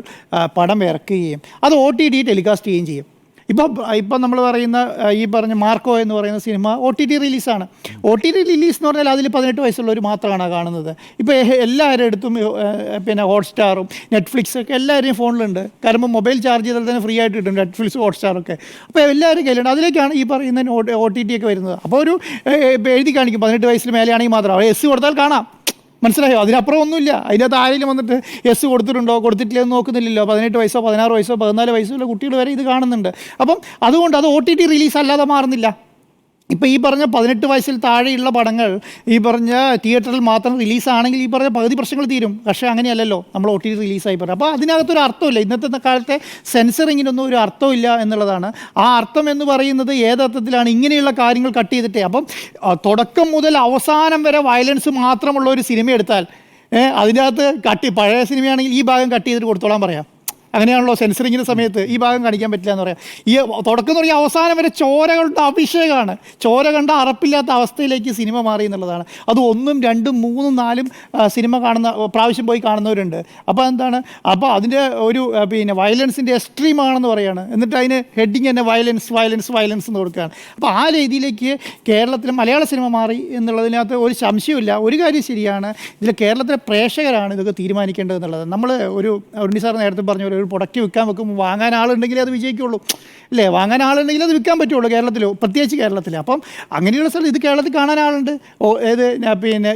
S1: പടം ഇറക്കുകയും അത് OTT ടെലികാസ്റ്റ് ചെയ്യുകയും ചെയ്യും. ഇപ്പം നമ്മൾ പറയുന്ന ഈ പറഞ്ഞ മാർക്കോ എന്ന് പറയുന്ന സിനിമ OTT റിലീസാണ്. OTT റിലീസ് എന്ന് പറഞ്ഞാൽ അതിൽ 18 വയസ്സുള്ളവർ മാത്രമാണ് കാണുന്നത്. ഇപ്പോൾ എല്ലാവരുടെ അടുത്തും ഹോട്ട്സ്റ്റാറും നെറ്റ്ഫ്ലിക്സൊക്കെ എല്ലാവരെയും ഫോണിലുണ്ട്. കാരണം മൊബൈൽ ചാർജ് ചെയ്താൽ തന്നെ ഫ്രീ ആയിട്ട് കിട്ടും നെറ്റ്ഫ്ലിക്സ് ഹോട്ട്സ്റ്റാറൊക്കെ. അപ്പോൾ എല്ലാവരും കയ്യിലുണ്ട്. അതിലേക്കാണ് ഈ പറയുന്ന OTT ഒക്കെ വരുന്നത്. അപ്പോൾ ഒരു എഴുതി കാണിക്കും 18 വയസ്സിന് മേലെയാണെങ്കിൽ മാത്രം S കൊടുത്താൽ കാണാം. മനസ്സിലായോ? അതിനപ്പുറം ഒന്നുമില്ല. അതിനകത്ത് ആരെങ്കിലും വന്നിട്ട് S കൊടുത്തിട്ടുണ്ടോ കൊടുത്തിട്ടില്ലെന്ന് നോക്കുന്നില്ലല്ലോ. 18 വയസ്സോ 16 വയസ്സോ 14 വയസ്സോ ഉള്ള കുട്ടികൾ വരെ ഇത് കാണുന്നുണ്ട്. അപ്പം അതുകൊണ്ട് അത് OTT റിലീസ് അല്ലാതെ മാറുന്നില്ല. ഇപ്പോൾ ഈ പറഞ്ഞ 18 വയസ്സിൽ താഴെയുള്ള പടങ്ങൾ ഈ പറഞ്ഞ തിയേറ്ററിൽ മാത്രം റിലീസാണെങ്കിൽ ഈ പറഞ്ഞ പകുതി പ്രശ്നങ്ങൾ തീരും. പക്ഷേ അങ്ങനെയല്ലല്ലോ, നമ്മൾ OTT റിലീസായി പറയും. അപ്പോൾ അതിനകത്തൊരു അർത്ഥമില്ല. ഇന്നത്തെ കാലത്തെ സെൻസറിങ്ങിനൊന്നും ഒരു അർത്ഥമില്ല എന്നുള്ളതാണ്. ആ അർത്ഥം എന്ന് പറയുന്നത് ഏതർത്ഥത്തിലാണ്? ഇങ്ങനെയുള്ള കാര്യങ്ങൾ കട്ട് ചെയ്തിട്ടേ. അപ്പം തുടക്കം മുതൽ അവസാനം വരെ വയലൻസ് മാത്രമുള്ള ഒരു സിനിമ എടുത്താൽ അതിനകത്ത് പഴയ സിനിമയാണെങ്കിൽ ഈ ഭാഗം കട്ട് ചെയ്തിട്ട് കൊടുത്തോളാൻ പറയാം. അങ്ങനെയാണല്ലോ സെൻസറിങ്ങിൻ്റെ സമയത്ത് ഈ ഭാഗം കാണിക്കാൻ പറ്റില്ല എന്ന് പറയാം. ഈ തുടക്കം തുടങ്ങി അവസാനം വരെ ചോരകളുടെ അഭിഷേകമാണ്. ചോര കണ്ട അറപ്പില്ലാത്ത അവസ്ഥയിലേക്ക് സിനിമ മാറി എന്നുള്ളതാണ്. അത് 1, 2, 3, 4 സിനിമ പ്രാവശ്യം പോയി കാണുന്നവരുണ്ട്. അപ്പോൾ അപ്പോൾ അതിൻ്റെ ഒരു വയലൻസിൻ്റെ എക്സ്ട്രീമാണെന്ന് പറയുകയാണ്. എന്നിട്ട് അതിന് ഹെഡിങ് തന്നെ വയലൻസ് എന്ന് കൊടുക്കുകയാണ്. അപ്പോൾ ആ രീതിയിലേക്ക് കേരളത്തിലെ മലയാള സിനിമ മാറി എന്നുള്ളതിനകത്ത് ഒരു സംശയമില്ല. ഒരു കാര്യം ശരിയാണ്, ഇതിൽ കേരളത്തിലെ പ്രേക്ഷകരാണ് ഇതൊക്കെ തീരുമാനിക്കേണ്ടത് എന്നുള്ളത്. നമ്മൾ ഉണ്ണി സാർ നേരത്തെ പറഞ്ഞ ഒരു പ്രൊഡക്റ്റ് വിൽക്കാൻ വെക്കുമ്പോൾ വാങ്ങാൻ ആളുണ്ടെങ്കിലേ അത് വിജയിക്കുള്ളൂ, അല്ലേ? വാങ്ങാൻ ആളുണ്ടെങ്കിൽ അത് വിൽക്കാൻ പറ്റുള്ളൂ കേരളത്തിലോ, പ്രത്യേകിച്ച് കേരളത്തിൽ. അപ്പം അങ്ങനെയുള്ള സ്ഥലം ഇത് കേരളത്തിൽ കാണാൻ ആളുണ്ട്.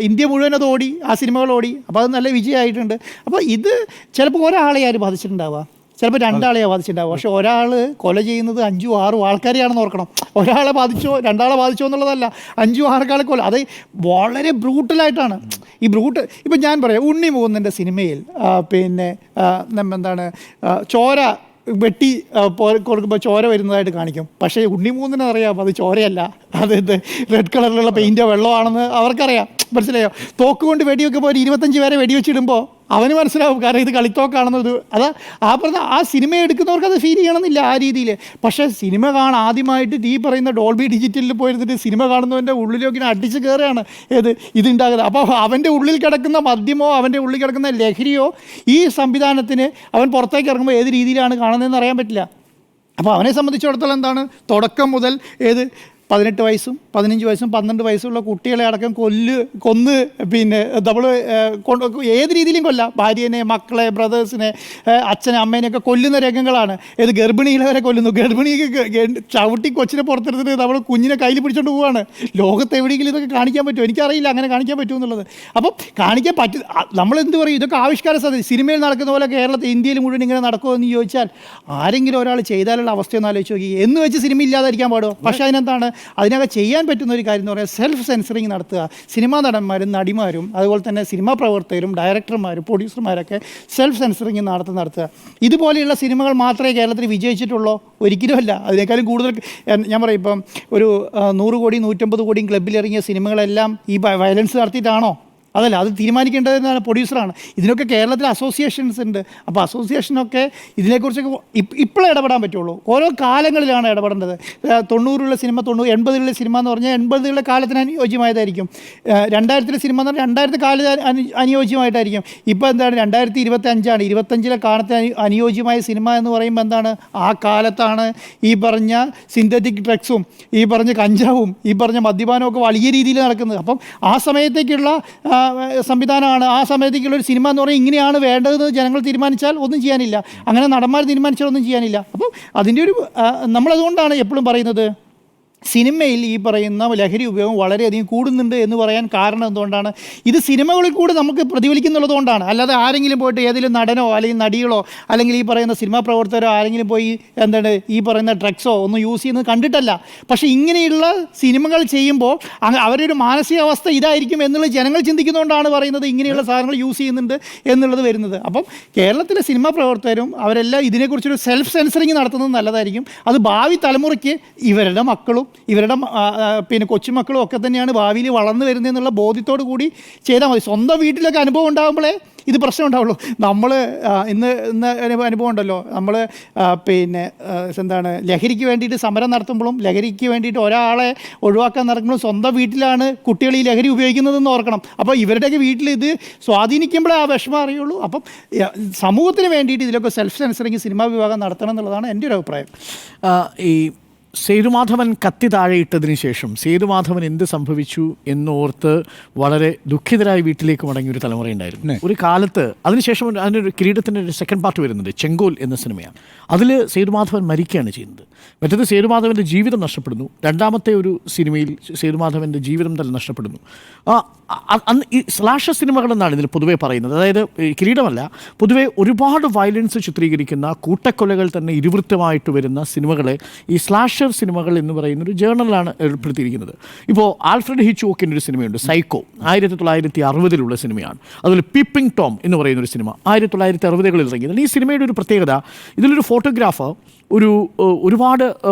S1: ഇന്ത്യ മുഴുവൻ അത് ഓടി, ആ സിനിമകൾ ഓടി. അപ്പോൾ അത് നല്ല വിജയമായിട്ടുണ്ട്. അപ്പോൾ ഇത് ചിലപ്പോൾ ഒരാളെ ആര് ബാധിച്ചിട്ടുണ്ടാവുക, ചിലപ്പോൾ 2 ആളെയാണ് ബാധിച്ചിട്ടുണ്ടാവുക. പക്ഷേ ഒരാൾ കൊല ചെയ്യുന്നത് 5, 6 ആൾക്കാരെയാണെന്ന് ഓർക്കണം. ഒരാളെ ബാധിച്ചോ 2 ആളെ ബാധിച്ചോ എന്നുള്ളതല്ല, 5, 6 ആളെ കൊല. അത് വളരെ ബ്രൂട്ടലായിട്ടാണ്. ഇപ്പം ഞാൻ പറയാം, ഉണ്ണി മുകുന്ദൻ്റെ സിനിമയിൽ ചോര വെട്ടി കൊടുക്കുമ്പോൾ ചോര വരുന്നതായിട്ട് കാണിക്കും. പക്ഷേ ഉണ്ണി മുകുന്ദന് അറിയാം അത് ചോരയല്ല, അത് റെഡ് കളറിലുള്ള പെയിൻറ്റോ വെള്ളമാണെന്ന് അവർക്കറിയാം. മനസ്സിലായോ? തോക്ക് കൊണ്ട് വെടിവെക്കുമ്പോൾ ഒരു 25 പേരെ വെടിവെച്ചിടുമ്പോൾ അവന് മനസ്സിലാവും, കാരണം ഇത് കളിത്തോക്കാണെന്നത്. അത് ആ സിനിമ എടുക്കുന്നവർക്ക് അത് ഫീൽ ചെയ്യണമെന്നില്ല ആ രീതിയിൽ. പക്ഷേ സിനിമ ആദ്യമായിട്ട് ഈ പറയുന്ന ഡോൾബി ഡിജിറ്റലിൽ പോയിരുന്നിട്ട് സിനിമ കാണുന്നവൻ്റെ ഉള്ളിലേക്ക് അടിച്ച് കയറുകയാണ് ഇതുണ്ടാകുന്നത്. അപ്പോൾ അവൻ്റെ ഉള്ളിൽ കിടക്കുന്ന മദ്യമോ അവൻ്റെ ഉള്ളിൽ കിടക്കുന്ന ലഹരിയോ ഈ സംവിധാനത്തിന് അവൻ പുറത്തേക്ക് ഇറങ്ങുമ്പോൾ ഏത് രീതിയിലാണ് കാണുന്നതെന്ന് അറിയാൻ പറ്റില്ല. അപ്പോൾ അവനെ സംബന്ധിച്ചിടത്തോളം തുടക്കം മുതൽ 18 വയസ്സും 15 വയസ്സും 12 വയസ്സുള്ള കുട്ടികളെ അടക്കം കൊന്ന് പിന്നെ നമ്മൾ ഏത് രീതിയിലും കൊല്ലാം, ഭാര്യനെ, മക്കളെ, ബ്രദേഴ്സിനെ, അച്ഛനെ, അമ്മേനെയൊക്കെ കൊല്ലുന്ന രംഗങ്ങളാണ്. ഏത് ഗർഭിണികളെ വരെ കൊല്ലുന്നു. ഗർഭിണിക്ക് ചവിട്ടി കൊച്ചിനെ പുറത്തെടുത്തിട്ട് നമ്മൾ കുഞ്ഞിനെ കയ്യിൽ പിടിച്ചോണ്ട് പോവുകയാണ്. ലോകത്ത് എവിടെയെങ്കിലും ഇതൊക്കെ കാണിക്കാൻ പറ്റുമോ? എനിക്കറിയില്ല അങ്ങനെ കാണിക്കാൻ പറ്റുമോ എന്നുള്ളത്. അപ്പം കാണിക്കാൻ പറ്റും. നമ്മളെന്ത് പറയും, ഇതൊക്കെ ആവിഷ്കാര സാധ്യത. സിനിമയിൽ നടക്കുന്ന പോലെ കേരളത്തിൽ, ഇന്ത്യയിൽ മുഴുവൻ ഇങ്ങനെ നടക്കുമോ എന്ന് ചോദിച്ചാൽ ആരെങ്കിലും ഒരാൾ ചെയ്താലുള്ള അവസ്ഥയൊന്നും ആലോചിച്ച് നോക്കി. എന്ന് വെച്ച് സിനിമ ഇല്ലാതായിരിക്കാൻ പാടുമോ? പക്ഷേ അതിനെന്താണ്, അതിനൊക്കെ ചെയ്യാൻ പറ്റുന്ന ഒരു കാര്യം എന്ന് പറയുന്നത് സെൽഫ് സെൻസറിങ് നടത്തുക. സിനിമാ നടന്മാരും നടിമാരും അതുപോലെ തന്നെ സിനിമാ പ്രവർത്തകരും ഡയറക്ടർമാരും പ്രൊഡ്യൂസർമാരൊക്കെ സെൽഫ് സെൻസറിങ് നടത്തുക. ഇതുപോലെയുള്ള സിനിമകൾ മാത്രമേ കേരളത്തിൽ വിജയിച്ചിട്ടുള്ളൂ? ഒരിക്കലുമല്ല. അതിനേക്കാളും കൂടുതൽ ഞാൻ പറയും, ഇപ്പം ഒരു 100 കോടി 150 കോടിയും ക്ലബ്ബിലിറങ്ങിയ സിനിമകളെല്ലാം ഈ വയലൻസ് നടത്തിയിട്ടാണോ? അതല്ല, അത് തീരുമാനിക്കേണ്ടതെന്നാണ് പ്രൊഡ്യൂസറാണ്. ഇതിനൊക്കെ കേരളത്തിൽ അസോസിയേഷൻസ് ഉണ്ട്. അപ്പോൾ അസോസിയേഷനൊക്കെ ഇതിനെക്കുറിച്ചൊക്കെ ഇപ്പോഴേ ഇടപെടാൻ പറ്റുള്ളൂ. ഓരോ കാലങ്ങളിലാണ് ഇടപെടേണ്ടത്. 90-ലുള്ള സിനിമ 80-ലുള്ള സിനിമ എന്ന് പറഞ്ഞാൽ 80-കളുടെ കാലത്തിന് അനുയോജ്യമായതായിരിക്കും. 2000-ലെ സിനിമ എന്ന് പറഞ്ഞാൽ 2000 കാലത്ത് അനുയോജ്യമായിട്ടായിരിക്കും. ഇപ്പോൾ എന്താണ്, 2025 25-ലെ കാലത്തിന് അനുയോജ്യമായ സിനിമ എന്ന് പറയുമ്പോൾ എന്താണ്, ആ കാലത്താണ് ഈ പറഞ്ഞ സിന്തറ്റിക് ഡ്രഗ്സും ഈ പറഞ്ഞ കഞ്ചാവും ഈ പറഞ്ഞ മദ്യപാനവും ഒക്കെ വലിയ രീതിയിൽ നടക്കുന്നത്. അപ്പം ആ സമയത്തേക്കുള്ള സംവിധാനമാണ്. ആ സമയത്തേക്കുള്ളൊരു സിനിമ എന്ന് പറഞ്ഞാൽ ഇങ്ങനെയാണ് വേണ്ടതെന്ന് ജനങ്ങൾ തീരുമാനിച്ചാൽ ഒന്നും ചെയ്യാനില്ല. അങ്ങനെ നടന്മാർ തീരുമാനിച്ചാൽ ഒന്നും ചെയ്യാനില്ല. അപ്പം അതിൻ്റെ ഒരു നമ്മളതുകൊണ്ടാണ് എപ്പോഴും പറയുന്നത്, സിനിമയിൽ ഈ പറയുന്ന ലഹരി ഉപയോഗം വളരെയധികം കൂടുന്നുണ്ട് എന്ന് പറയാൻ കാരണം എന്തുകൊണ്ടാണ്? ഇത് സിനിമകളിൽ കൂടെ നമുക്ക് പ്രതിഫലിക്കുന്നുള്ളതുകൊണ്ടാണ്. അല്ലാതെ ആരെങ്കിലും പോയിട്ട് ഏതെങ്കിലും നടനോ അല്ലെങ്കിൽ നടികളോ അല്ലെങ്കിൽ ഈ പറയുന്ന സിനിമാ പ്രവർത്തകരോ ആരെങ്കിലും പോയി എന്താണ് ഈ പറയുന്ന ഡ്രഗ്സോ ഒന്നും യൂസ് ചെയ്യുന്നത് കണ്ടിട്ടല്ല. പക്ഷേ ഇങ്ങനെയുള്ള സിനിമകൾ ചെയ്യുമ്പോൾ അവരുടെ ഒരു മാനസികാവസ്ഥ ഇതായിരിക്കും എന്നുള്ളത് ജനങ്ങൾ ചിന്തിക്കുന്നതുകൊണ്ടാണ് പറയുന്നത് ഇങ്ങനെയുള്ള സാധനങ്ങൾ യൂസ് ചെയ്യുന്നുണ്ട് എന്നുള്ളത് വരുന്നത്. അപ്പം കേരളത്തിലെ സിനിമാ പ്രവർത്തകരും അവരെല്ലാം ഇതിനെക്കുറിച്ചൊരു സെൽഫ് സെൻസറിങ് നടത്തുന്നത് നല്ലതായിരിക്കും. അത് ഭാവി തലമുറയ്ക്ക് ഇവരുടെ മക്കളും ഇവരുടെ പിന്നെ കൊച്ചുമക്കളും ഒക്കെ തന്നെയാണ് ഭാവിയിൽ വളർന്നു വരുന്നതെന്നുള്ള ബോധ്യത്തോടു കൂടി ചെയ്താൽ മതി. സ്വന്തം വീട്ടിലൊക്കെ അനുഭവം ഉണ്ടാകുമ്പോഴേ ഇത് പ്രശ്നം ഉണ്ടാവുള്ളൂ. നമ്മൾ ഇന്ന് അനുഭവം ഉണ്ടല്ലോ, നമ്മൾ പിന്നെ എന്താണ് ലഹരിക്ക് വേണ്ടിയിട്ട് സമരം നടത്തുമ്പോഴും ലഹരിക്ക് വേണ്ടിയിട്ട് ഒരാളെ ഒഴിവാക്കാൻ നടക്കുമ്പോഴും സ്വന്തം വീട്ടിലാണ് കുട്ടികൾ ഈ ലഹരി ഉപയോഗിക്കുന്നതെന്ന് ഓർക്കണം. അപ്പോൾ ഇവരുടെയൊക്കെ വീട്ടിൽ ഇത് സ്വാധീനിക്കുമ്പോഴേ ആ വിഷമം അറിയുള്ളൂ. അപ്പം സമൂഹത്തിന് വേണ്ടിയിട്ട് ഇതിലൊക്കെ സെൽഫ് സെൻസറിങ് സിനിമാ വിഭാഗം നടത്തണം എന്നുള്ളതാണ് എൻ്റെ ഒരു അഭിപ്രായം.
S2: ഈ സേതുമാധവൻ കത്തി താഴെയിട്ടതിന് ശേഷം സേതുമാധവൻ എന്ത് സംഭവിച്ചു എന്നോർത്ത് വളരെ ദുഃഖിതരായി വീട്ടിലേക്ക് മടങ്ങിയൊരു തലമുറയുണ്ടായിരുന്നു ഒരു കാലത്ത്. അതിനുശേഷം അതിനൊരു കിരീടത്തിൻ്റെ ഒരു സെക്കൻഡ് പാർട്ട് വരുന്നുണ്ട്, ചെങ്കോൽ എന്ന സിനിമയാണ്. അതിൽ സേതുമാധവൻ മരിക്കുകയാണ് ചെയ്യുന്നത്. മറ്റേത് സേതുമാധവൻ്റെ ജീവിതം നഷ്ടപ്പെടുന്നു. രണ്ടാമത്തെ ഒരു സിനിമയിൽ സേതുമാധവൻ്റെ ജീവിതം തന്നെ നഷ്ടപ്പെടുന്നു. അന്ന് ഈ സ്ലാഷർ സിനിമകളെന്നാണ് ഇതിൽ പൊതുവേ പറയുന്നത്. അതായത് കിരീടമല്ല, പൊതുവേ ഒരുപാട് വയലൻസ് ചിത്രീകരിക്കുന്ന കൂട്ടക്കൊലകൾ തന്നെ ഇരുവൃത്തമായിട്ട് വരുന്ന സിനിമകളെ ഈ സ്ലാഷർ സിനിമകൾ എന്ന് പറയുന്ന ഒരു ജേർണലാണ് ഏർപ്പെടുത്തിയിരിക്കുന്നത്. ഇപ്പോൾ ആൽഫ്രഡ് ഹിച്ച്കോക്കിൻ്റെ ഒരു സിനിമയുണ്ട്, സൈക്കോ, 1960-ലുള്ള സിനിമയാണ്. അതുപോലെ പീപ്പിംഗ് ടോം എന്ന് പറയുന്നൊരു സിനിമ 1960-കളിൽ ഇറങ്ങിയത്. ഈ സിനിമയുടെ ഒരു പ്രത്യേകത, ഇതിലൊരു ഫോട്ടോഗ്രാഫർ ഒരുപാട്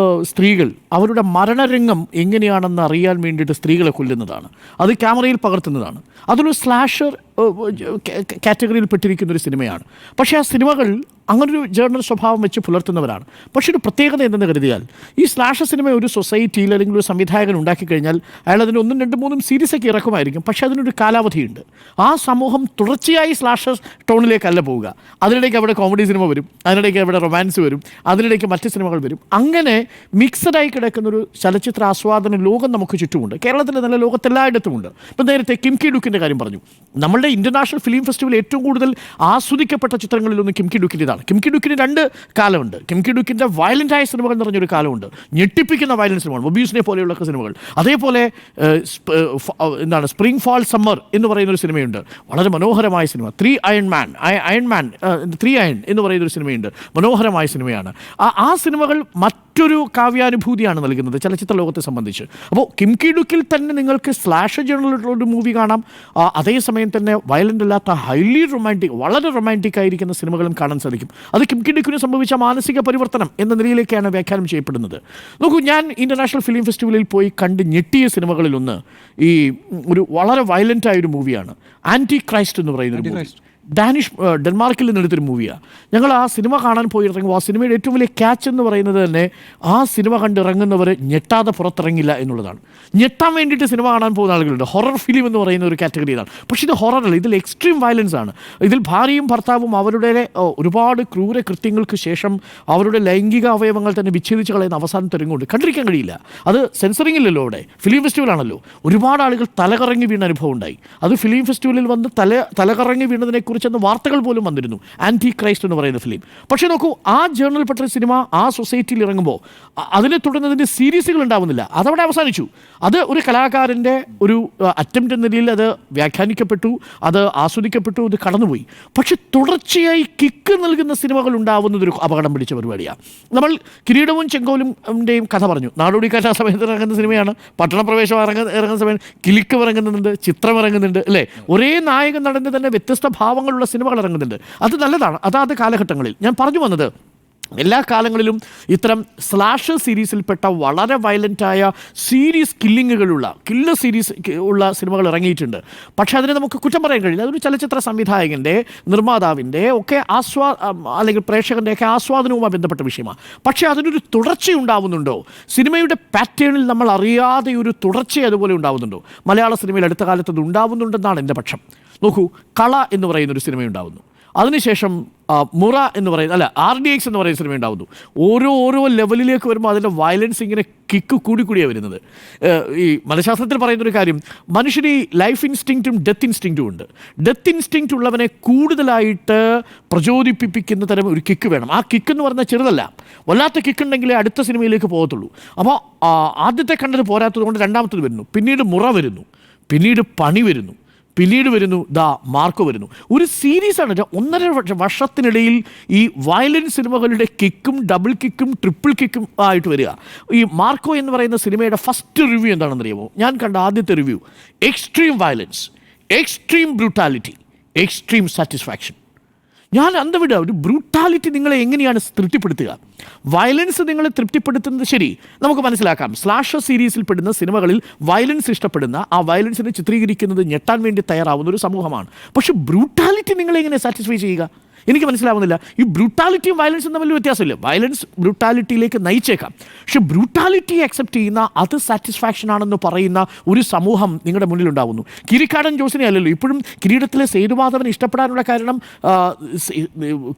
S2: സ്ത്രീകൾ അവരുടെ മരണരംഗം എങ്ങനെയാണെന്ന് അറിയാൻ വേണ്ടിയിട്ട് സ്ത്രീകളെ കൊല്ലുന്നതാണ്. അത് ക്യാമറയിൽ പകർത്തുന്നതാണ്. അതൊരു സ്ലാഷർ കാറ്റഗറിയിൽ പെട്ടിരിക്കുന്ന ഒരു സിനിമയാണ്. പക്ഷേ ആ സിനിമകൾ അങ്ങനൊരു ജേർണൽ സ്വഭാവം വെച്ച് പുലർത്തുന്നവരാണ്. പക്ഷേ ഒരു പ്രത്യേകത എന്തെന്ന് കരുതിയാൽ, ഈ സ്ലാഷർ സിനിമ ഒരു സൊസൈറ്റിയിൽ അല്ലെങ്കിൽ ഒരു സംവിധായകൻ ഉണ്ടാക്കി കഴിഞ്ഞാൽ അയാൾ അതിന് 1, 2, 3 സീരീസൊക്കെ ഇറക്കുമായിരിക്കും. പക്ഷേ അതിനൊരു കാലാവധിയുണ്ട്. ആ സമൂഹം തുടർച്ചയായി സ്ലാഷർ ടോണിലേക്കല്ല പോവുക. അതിനിടയ്ക്ക് അവിടെ കോമഡി സിനിമ വരും, അതിനിടയ്ക്ക് അവിടെ റൊമാൻസ് വരും, അതിനിടയ്ക്ക് മറ്റ് സിനിമകൾ വരും. അങ്ങനെ മിക്സഡായി കിടക്കുന്നൊരു ചലച്ചിത്ര ആസ്വാദന ലോകം നമുക്ക് ചുറ്റുമുണ്ട്. കേരളത്തിൽ നല്ല ലോകത്തെല്ലായിടത്തുമുണ്ട്. ഇപ്പം നേരത്തെ കിംകി ഡുക്കിൻ്റെ കാര്യം പറഞ്ഞു. നമ്മളുടെ ഇൻ്റർനാഷണൽ ഫിലിം ഫെസ്റ്റിവൽ ഏറ്റവും കൂടുതൽ ആസ്വദിക്കപ്പെട്ട ചിത്രങ്ങളിലൊന്ന് കിംകി ഡുക്കിൻ്റെതാണ്. കിംകി ഡുക്കിന് 2 കാലമുണ്ട്. കിംകി ഡുക്കിൻ്റെ വയലൻ്റായ സിനിമകൾ എന്ന് പറഞ്ഞൊരു കാലമുണ്ട്, ഞെട്ടിപ്പിക്കുന്ന വയലൻസ് സിനിമകൾ, മൊബീസിനെ പോലെയുള്ള സിനിമകൾ. അതേപോലെ എന്താണ് സ്പ്രിംഗ് ഫാൾ സമ്മർ എന്ന് പറയുന്നൊരു സിനിമയുണ്ട്, വളരെ മനോഹരമായ സിനിമ. 3 അയൺ എന്ന് പറയുന്നൊരു സിനിമയുണ്ട്, മനോഹരമായ സിനിമയാണ്. ആ സിനിമകൾ മറ്റൊരു കാവ്യാനുഭൂതിയാണ് നൽകുന്നത് ചലച്ചിത്ര ലോകത്തെ സംബന്ധിച്ച്. അപ്പോൾ കിംകി ഡുക്കിൽ തന്നെ നിങ്ങൾക്ക് സ്ലാഷർ ജേർണലിലുള്ള മൂവി കാണാം. അതേസമയം തന്നെ വയലൻ്റ് അല്ലാത്ത ഹൈലി റൊമാൻറ്റിക്, വളരെ റൊമാൻറ്റിക് ആയിരിക്കുന്ന സിനിമകളും കാണാൻ സാധിക്കും. അത് കിംകി ഡുക്കിന് സംഭവിച്ച മാനസിക പരിവർത്തനം എന്ന നിലയിലേക്കാണ് വ്യാഖ്യാനം ചെയ്യപ്പെടുന്നത്. നോക്കൂ, ഞാൻ ഇൻ്റർനാഷണൽ ഫിലിം ഫെസ്റ്റിവലിൽ പോയി കണ്ട് ഞെട്ടിയ സിനിമകളിലൊന്ന് ഈ ഒരു വളരെ വയലൻ്റായൊരു മൂവിയാണ് ആൻറ്റി ക്രൈസ്റ്റ് എന്ന് പറയുന്നൊരു മൂവി. ഡെൻമാർക്കിൽ നിന്ന് എടുത്തൊരു മൂവിയാണ്. ഞങ്ങൾ ആ സിനിമ കാണാൻ പോയിറങ്ങുമ്പോൾ ആ സിനിമയുടെ ഏറ്റവും വലിയ ക്യാച്ച് എന്ന് പറയുന്നത് തന്നെ ആ സിനിമ കണ്ടിറങ്ങുന്നവർ ഞെട്ടാതെ പുറത്തിറങ്ങില്ല എന്നുള്ളതാണ്. ഞെട്ടാൻ വേണ്ടിയിട്ട് സിനിമ കാണാൻ പോകുന്ന ആളുകളുണ്ട്. ഹൊറർ ഫിലിം എന്ന് പറയുന്ന ഒരു കാറ്റഗറി ഇതാണ്. പക്ഷേ ഇത് ഹൊററല്ല, ഇതിൽ എക്സ്ട്രീം വയലൻസ് ആണ്. ഇതിൽ ഭാര്യയും ഭർത്താവും അവരുടെ ഒരുപാട് ക്രൂര കൃത്യങ്ങൾക്ക് ശേഷം അവരുടെ ലൈംഗിക അവയവങ്ങൾ തന്നെ വിച്ഛേദിച്ച് കളയുന്ന അവസാനത്തെ രംഗമുണ്ട്. കണ്ടിരിക്കാൻ കഴിയില്ല. അത് സെൻസറിംഗ് ഇല്ലല്ലോ, അവിടെ ഫിലിം ഫെസ്റ്റിവലാണല്ലോ. ഒരുപാട് ആളുകൾ തലകറങ്ങി വീണ അനുഭവം ഉണ്ടായി. അത് ഫിലിം ഫെസ്റ്റിവലിൽ വന്ന് തലകറങ്ങി വീണതിനെക്കുറിച്ചെന്ന് വാർത്തകൾ പോലും വന്നിരുന്നു. ആൻറ്റി ക്രൈസ്റ്റ് എന്ന് പറയുന്ന ഫിലിം. പക്ഷേ നോക്കൂ, ആ ജേർണൽ പെട്ട സിനിമ ആ സൊസൈറ്റിയിൽ ഇറങ്ങുമ്പോൾ അതിനെ തുടർന്നതിൻ്റെ സീരീസുകൾ ഉണ്ടാവുന്നില്ല. അതവിടെ അവസാനിച്ചു. അത് ഒരു കലാകാരൻ്റെ ഒരു അറ്റംപ്റ്റ് എന്ന നിലയിൽ അത് വ്യാഖ്യാനിക്കപ്പെട്ടു, അത് ആസ്വദിക്കപ്പെട്ടു, അത് കടന്നുപോയി. പക്ഷെ തുടർച്ചയായി കിക്ക് നൽകുന്ന സിനിമകൾ ഉണ്ടാവുന്നതൊരു അപകടം പിടിച്ച പരിപാടിയാണ്. നമ്മൾ കിരീടവും ചെങ്കോലുംൻ്റെയും കഥ പറഞ്ഞു. നാടോടിക്കാറ്റ് ആ സമയത്ത് ഇറങ്ങുന്ന സിനിമയാണ്. പട്ടണപ്രവേശം ഇറങ്ങുന്ന സമയം കിലുക്കം ഇറങ്ങുന്നുണ്ട്, ചിത്രം ഇറങ്ങുന്നുണ്ട്, അല്ലേ? ഒരേ നായകൻ നടന്ന് തന്നെ വ്യത്യസ്ത ഭാവങ്ങളുള്ള സിനിമകൾ ഇറങ്ങുന്നുണ്ട്. അത് നല്ലതാണ്. അതാത് കാലഘട്ടങ്ങളിൽ ഞാൻ പറഞ്ഞു വന്നത്, എല്ലാ കാലങ്ങളിലും ഇത്തരം സ്ലാഷർ സീരീസിൽപ്പെട്ട വളരെ വയലൻ്റായ സീരീസ് കില്ലർ സീരീസ് ഉള്ള സിനിമകൾ ഇറങ്ങിയിട്ടുണ്ട്. പക്ഷേ അതിനെ നമുക്ക് കുറ്റം പറയാൻ കഴിയില്ല. അതൊരു ചലച്ചിത്ര സംവിധായകൻ്റെ, നിർമ്മാതാവിൻ്റെ ഒക്കെ അല്ലെങ്കിൽ പ്രേക്ഷകൻ്റെയൊക്കെ ആസ്വാദനവുമായി ബന്ധപ്പെട്ട വിഷയമാണ്. പക്ഷേ അതിനൊരു തുടർച്ചയുണ്ടാവുന്നുണ്ടോ? സിനിമയുടെ പാറ്റേണിൽ നമ്മൾ അറിയാതെ ഒരു തുടർച്ച അതുപോലെ ഉണ്ടാവുന്നുണ്ടോ? മലയാള സിനിമയിൽ അടുത്ത കാലത്ത് അത് ഉണ്ടാവുന്നുണ്ടെന്നാണ് എൻ്റെ പക്ഷം. നോക്കൂ, കള എന്ന് പറയുന്നൊരു സിനിമയുണ്ടാവുന്നു. അതിനുശേഷം മുറ എന്ന് പറയുന്ന RDX എന്ന് പറയുന്ന സിനിമ ഉണ്ടാവുന്നു. ഓരോ ലെവലിലേക്ക് വരുമ്പോൾ അതിൻ്റെ വയലൻസ് ഇങ്ങനെ കിക്ക് കൂടിയാണ് വരുന്നത്. ഈ മനഃശാസ്ത്രത്തിൽ പറയുന്നൊരു കാര്യം, മനുഷ്യന് ഈ ലൈഫ് ഇൻസ്റ്റിങ്ക്റ്റും ഡെത്ത് ഇൻസ്റ്റിങ്ക്റ്റും ഉണ്ട്. ഡെത്ത് ഇൻസ്റ്റിങ്ക്റ്റ് ഉള്ളവനെ കൂടുതലായിട്ട് പ്രചോദിപ്പിക്കുന്ന തരം ഒരു കിക്ക് വേണം. ആ കിക്ക് എന്ന് പറഞ്ഞാൽ ചെറുതല്ല, വല്ലാത്ത കിക്ക് ഉണ്ടെങ്കിലേ അടുത്ത സിനിമയിലേക്ക് പോകത്തുള്ളൂ. അപ്പോൾ ആദ്യത്തെ കണ്ടത് പോരാത്തത് കൊണ്ട് രണ്ടാമത്തത് വരുന്നു, പിന്നീട് മുറ വരുന്നു, പിന്നീട് പണി വരുന്നു, പിന്നീട് വരുന്നു മാർക്കോ വരുന്നു. ഒരു സീരീസാണ്. 1.5 വർഷത്തിനിടയിൽ ഈ വയലൻസ് സിനിമകളുടെ കിക്കും ഡബിൾ കിക്കും ട്രിപ്പിൾ കിക്കും ആയിട്ട് വരിക. ഈ മാർക്കോ എന്ന് പറയുന്ന സിനിമയുടെ ഫസ്റ്റ് റിവ്യൂ എന്താണെന്നറിയാമോ? ഞാൻ കണ്ട ആദ്യത്തെ review, extreme violence, extreme brutality, extreme satisfaction. ഞാൻ അന്തവിടുക, ഒരു ബ്രൂട്ടാലിറ്റി നിങ്ങളെ എങ്ങനെയാണ് തൃപ്തിപ്പെടുത്തുക? വയലൻസ് നിങ്ങളെ തൃപ്തിപ്പെടുത്തുന്നത് ശരി, നമുക്ക് മനസ്സിലാക്കാം. സ്ലാഷർ സീരീസിൽ പെടുന്ന സിനിമകളിൽ വയലൻസ് ഇഷ്ടപ്പെടുന്ന, ആ വയലൻസിനെ ചിത്രീകരിക്കുന്നത് ഞെട്ടാൻ വേണ്ടി തയ്യാറാവുന്ന ഒരു സമൂഹമാണ്. പക്ഷെ ബ്രൂട്ടാലിറ്റി നിങ്ങളെ എങ്ങനെ സാറ്റിസ്ഫൈ ചെയ്യുക? എനിക്ക് മനസ്സിലാവുന്നില്ല. ഈ ബ്രൂട്ടാലിറ്റിയും വയലൻസും തമ്മിൽ വ്യത്യാസമില്ല. വയലൻസ് ബ്രൂട്ടാലിറ്റിയിലേക്ക് നയിച്ചേക്കാം, പക്ഷെ ബ്രൂട്ടാലിറ്റി അക്സെപ്റ്റ് ചെയ്യുന്ന, അത് സാറ്റിസ്ഫാക്ഷൻ ആണെന്ന് പറയുന്ന ഒരു സമൂഹം നിങ്ങളുടെ മുന്നിലുണ്ടാവുന്നു. കിരിക്കാടൻ ജോസിനെ അല്ലല്ലോ. ഇപ്പോഴും കിരീടത്തിലെ സേതുമാധവനെ ഇഷ്ടപ്പെടാനുള്ള കാരണം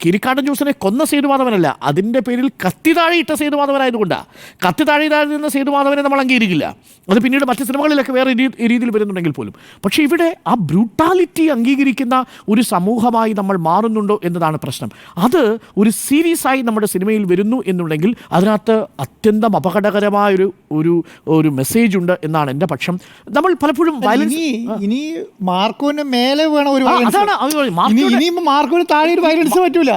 S2: കിരിക്കാടൻ ജോസിനെ കൊന്ന സേതുമാധവനല്ല, അതിൻ്റെ പേരിൽ കത്തി താഴെ ഇട്ട സേതുമാധവനായതുകൊണ്ടാണ്. കത്തി താഴെ നിന്ന സേതുമാധവനെ നമ്മൾ അംഗീകരിക്കില്ല. അത് പിന്നീട് മറ്റ് സിനിമകളിലൊക്കെ വേറെ രീതിയിൽ വരുന്നുണ്ടെങ്കിൽ പോലും. പക്ഷേ ഇവിടെ ആ ബ്രൂട്ടാലിറ്റി അംഗീകരിക്കുന്ന ഒരു സമൂഹമായി നമ്മൾ മാറുന്നുണ്ടോ എന്നതാണ് പ്രശ്നം. അത് ഒരു സീരീസായി നമ്മുടെ സിനിമയിൽ വരുന്നു എന്നുണ്ടെങ്കിൽ അതിനകത്ത് അത്യന്തം അപകടകരമായൊരു ഒരു മെസ്സേജ് ഉണ്ട് എന്നാണ് എൻ്റെ പക്ഷം. നമ്മൾ പലപ്പോഴും
S1: ഇനി മാർക്കോന് മേലെ വേണം ഒരു മാർക്കോന് താഴെ ഒരു വയലൻസ് പറ്റൂല.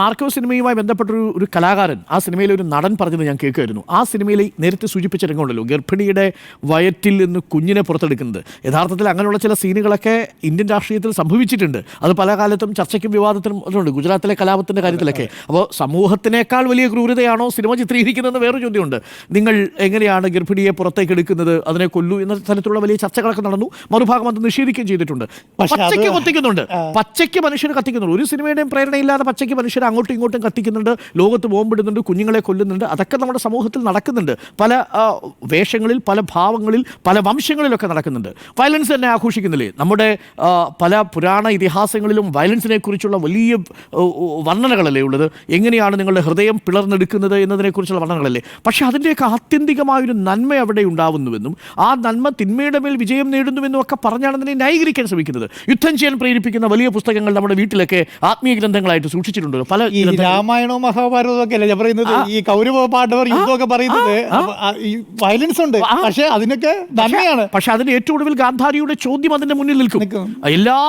S2: മാർക്കോ സിനിമയുമായി ബന്ധപ്പെട്ട ഒരു കലാകാരൻ, ആ സിനിമയിലെ ഒരു നടൻ പറഞ്ഞത് ഞാൻ കേൾക്കുമായിരുന്നു. ആ സിനിമയിൽ നേരത്തെ സൂചിപ്പിച്ച രംഗമുണ്ടല്ലോ, ഗർഭിണിയുടെ വയറ്റിൽ നിന്ന് കുഞ്ഞിനെ പുറത്തെടുക്കുന്നത്. യഥാർത്ഥത്തിൽ അങ്ങനെയുള്ള ചില സീനുകളൊക്കെ ഇന്ത്യൻ രാഷ്ട്രീയത്തിൽ സംഭവിച്ചിട്ടുണ്ട്. അത് പല കാലത്തും ചർച്ചയ്ക്കും വിവാദത്തിനും ഉണ്ട്, ഗുജറാത്തിലെ കലാപത്തിൻ്റെ കാര്യത്തിലൊക്കെ. അപ്പോൾ സമൂഹത്തിനേക്കാൾ വലിയ ക്രൂരതയാണോ സിനിമ ചിത്രീകരിക്കുന്നതെന്ന് വേറൊരു ചോദ്യമുണ്ട്. നിങ്ങൾ എങ്ങനെയാണ് ഗർഭിണിയെ പുറത്തേക്ക് എടുക്കുന്നത്, അതിനെ കൊല്ലൂ എന്ന തരത്തിലുള്ള വലിയ ചർച്ചകളൊക്കെ നടന്നു. മറുഭാഗം അത് നിഷേധിക്കുകയും ചെയ്തിട്ടുണ്ട്. പച്ചയ്ക്ക് കത്തിക്കുന്നുണ്ട്, പച്ചയ്ക്ക് മനുഷ്യർ കത്തിക്കുന്നുണ്ട്. ഒരു സിനിമയുടെയും പ്രേരണയില്ലാതെ പച്ചയ്ക്ക് മനുഷ്യർ അങ്ങോട്ടും ഇങ്ങോട്ടും കത്തിക്കുന്നുണ്ട്, ലോകത്ത് ബോംബിടുന്നുണ്ട്, കുഞ്ഞുങ്ങളെ കൊല്ലുന്നുണ്ട്. അതൊക്കെ നമ്മുടെ സമൂഹത്തിൽ നടക്കുന്നുണ്ട്. പല വേഷങ്ങളിൽ, പല ഭാവങ്ങളിൽ, പല വംശങ്ങളിലൊക്കെ നടക്കുന്നുണ്ട്. വയലൻസ് തന്നെ ആഘോഷിക്കുന്നില്ലേ? നമ്മുടെ പല പുരാണ ഇതിഹാസങ്ങളിലും വയലൻസിനെ കുറിച്ചുള്ള വലിയ വർണ്ണനകളല്ലേ ഉള്ളത്. എങ്ങനെയാണ് നിങ്ങളുടെ ഹൃദയം പിളർന്നെടുക്കുന്നത് എന്നതിനെക്കുറിച്ചുള്ള വർണ്ണനകളല്ലേ. പക്ഷേ അതിൻ്റെയൊക്കെ ആത്യന്തികമായൊരു നന്മ അവിടെ ഉണ്ടാവുന്നുവെന്നും ആ നന്മ തിന്മയുടെ മേൽ വിജയം നേടുന്നുവെന്നും ഒക്കെ പറഞ്ഞാണ് അതിനെ ന്യായീകരിക്കാൻ ശ്രമിക്കുന്നത്. യുദ്ധം ചെയ്യാൻ പ്രേരിപ്പിക്കുന്ന വലിയ പുസ്തകങ്ങൾ നമ്മുടെ വീട്ടിലൊക്കെ ആത്മീയ ഗ്രന്ഥങ്ങളായിട്ട് സൂക്ഷിച്ചിട്ടുണ്ടല്ലോ. പല
S1: രാമായണവും മഹാഭാരതവും ഒക്കെ അല്ലേ ഞാൻ പറയുന്നത്, ഈ കൗരവ പാണ്ഡവർ യുദ്ധമൊക്കെ പറയുന്നത് വയലൻസ് ഉണ്ട്, പക്ഷേ അതിനൊക്കെ നന്മയാണ്.
S2: പക്ഷെ അതിന്റെ ഏറ്റവും ഒടുവിൽ ഗാന്ധാരിയുടെ ചോദ്യം അതിന്റെ മുന്നിൽ നിൽക്കും. എല്ലാ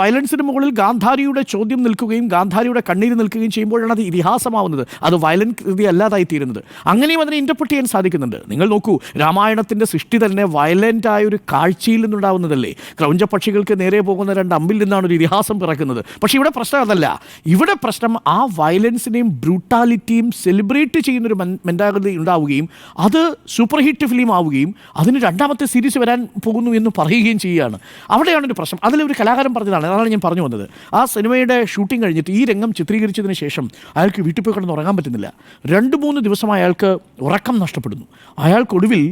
S2: വയലൻസിന് മുകളിൽ ഗാന്ധാരിയുടെ ചോദ്യം നിൽക്കും. നിൽക്കുകയും ഗാന്ധാരിയുടെ കണ്ണീര് നിൽക്കുകയും ചെയ്യുമ്പോഴാണ് അത് ഇതിഹാസമാവുന്നത്, അത് വയലന്റ് കൃതി അല്ലാതായി തീരുന്നത്. അങ്ങനെയും അതിനെ ഇൻ്റർപ്രറ്റ് ചെയ്യാൻ സാധിക്കുന്നുണ്ട്. നിങ്ങൾ നോക്കൂ, രാമായണത്തിൻ്റെ സൃഷ്ടി തന്നെ വയലൻ്റായ ഒരു കാഴ്ചയിൽ നിന്നുണ്ടാവുന്നതല്ലേ. ക്രൗഞ്ചപക്ഷികൾക്ക് നേരെ പോകുന്ന 2 അമ്പിൽ നിന്നാണ് ഒരു ഇതിഹാസം പിറക്കുന്നത്. പക്ഷേ ഇവിടെ പ്രശ്നം അതല്ല. ഇവിടെ പ്രശ്നം ആ വയലൻസിനെയും ബ്രൂട്ടാലിറ്റിയും സെലിബ്രേറ്റ് ചെയ്യുന്നൊരു മെൻറ്റാലിറ്റി ഉണ്ടാവുകയും അത് സൂപ്പർ ഹിറ്റ് ഫിലിം ആവുകയും അതിന് 2ാമത്തെ സീരീസ് വരാൻ പോകുന്നു എന്ന് പറയുകയും ചെയ്യുകയാണ്. അവിടെയാണ് ഒരു പ്രശ്നം. അതിലൊരു കലാകാരൻ പറഞ്ഞതാണ്, അതാണ് ഞാൻ പറഞ്ഞു വന്നത്. ആ സിനിമയുടെ ഷൂട്ടിംഗ് കഴിഞ്ഞിട്ട് ഈ രംഗം ചിത്രീകരിച്ചതിന് ശേഷം അയാൾക്ക് വീട്ടിൽ പോയി കിടന്ന് ഉറങ്ങാൻ പറ്റുന്നില്ല. 2-3 ദിവസമായി അയാൾക്ക് ഉറക്കം നഷ്ടപ്പെടുന്നു. അയാൾക്കൊടുവിൽ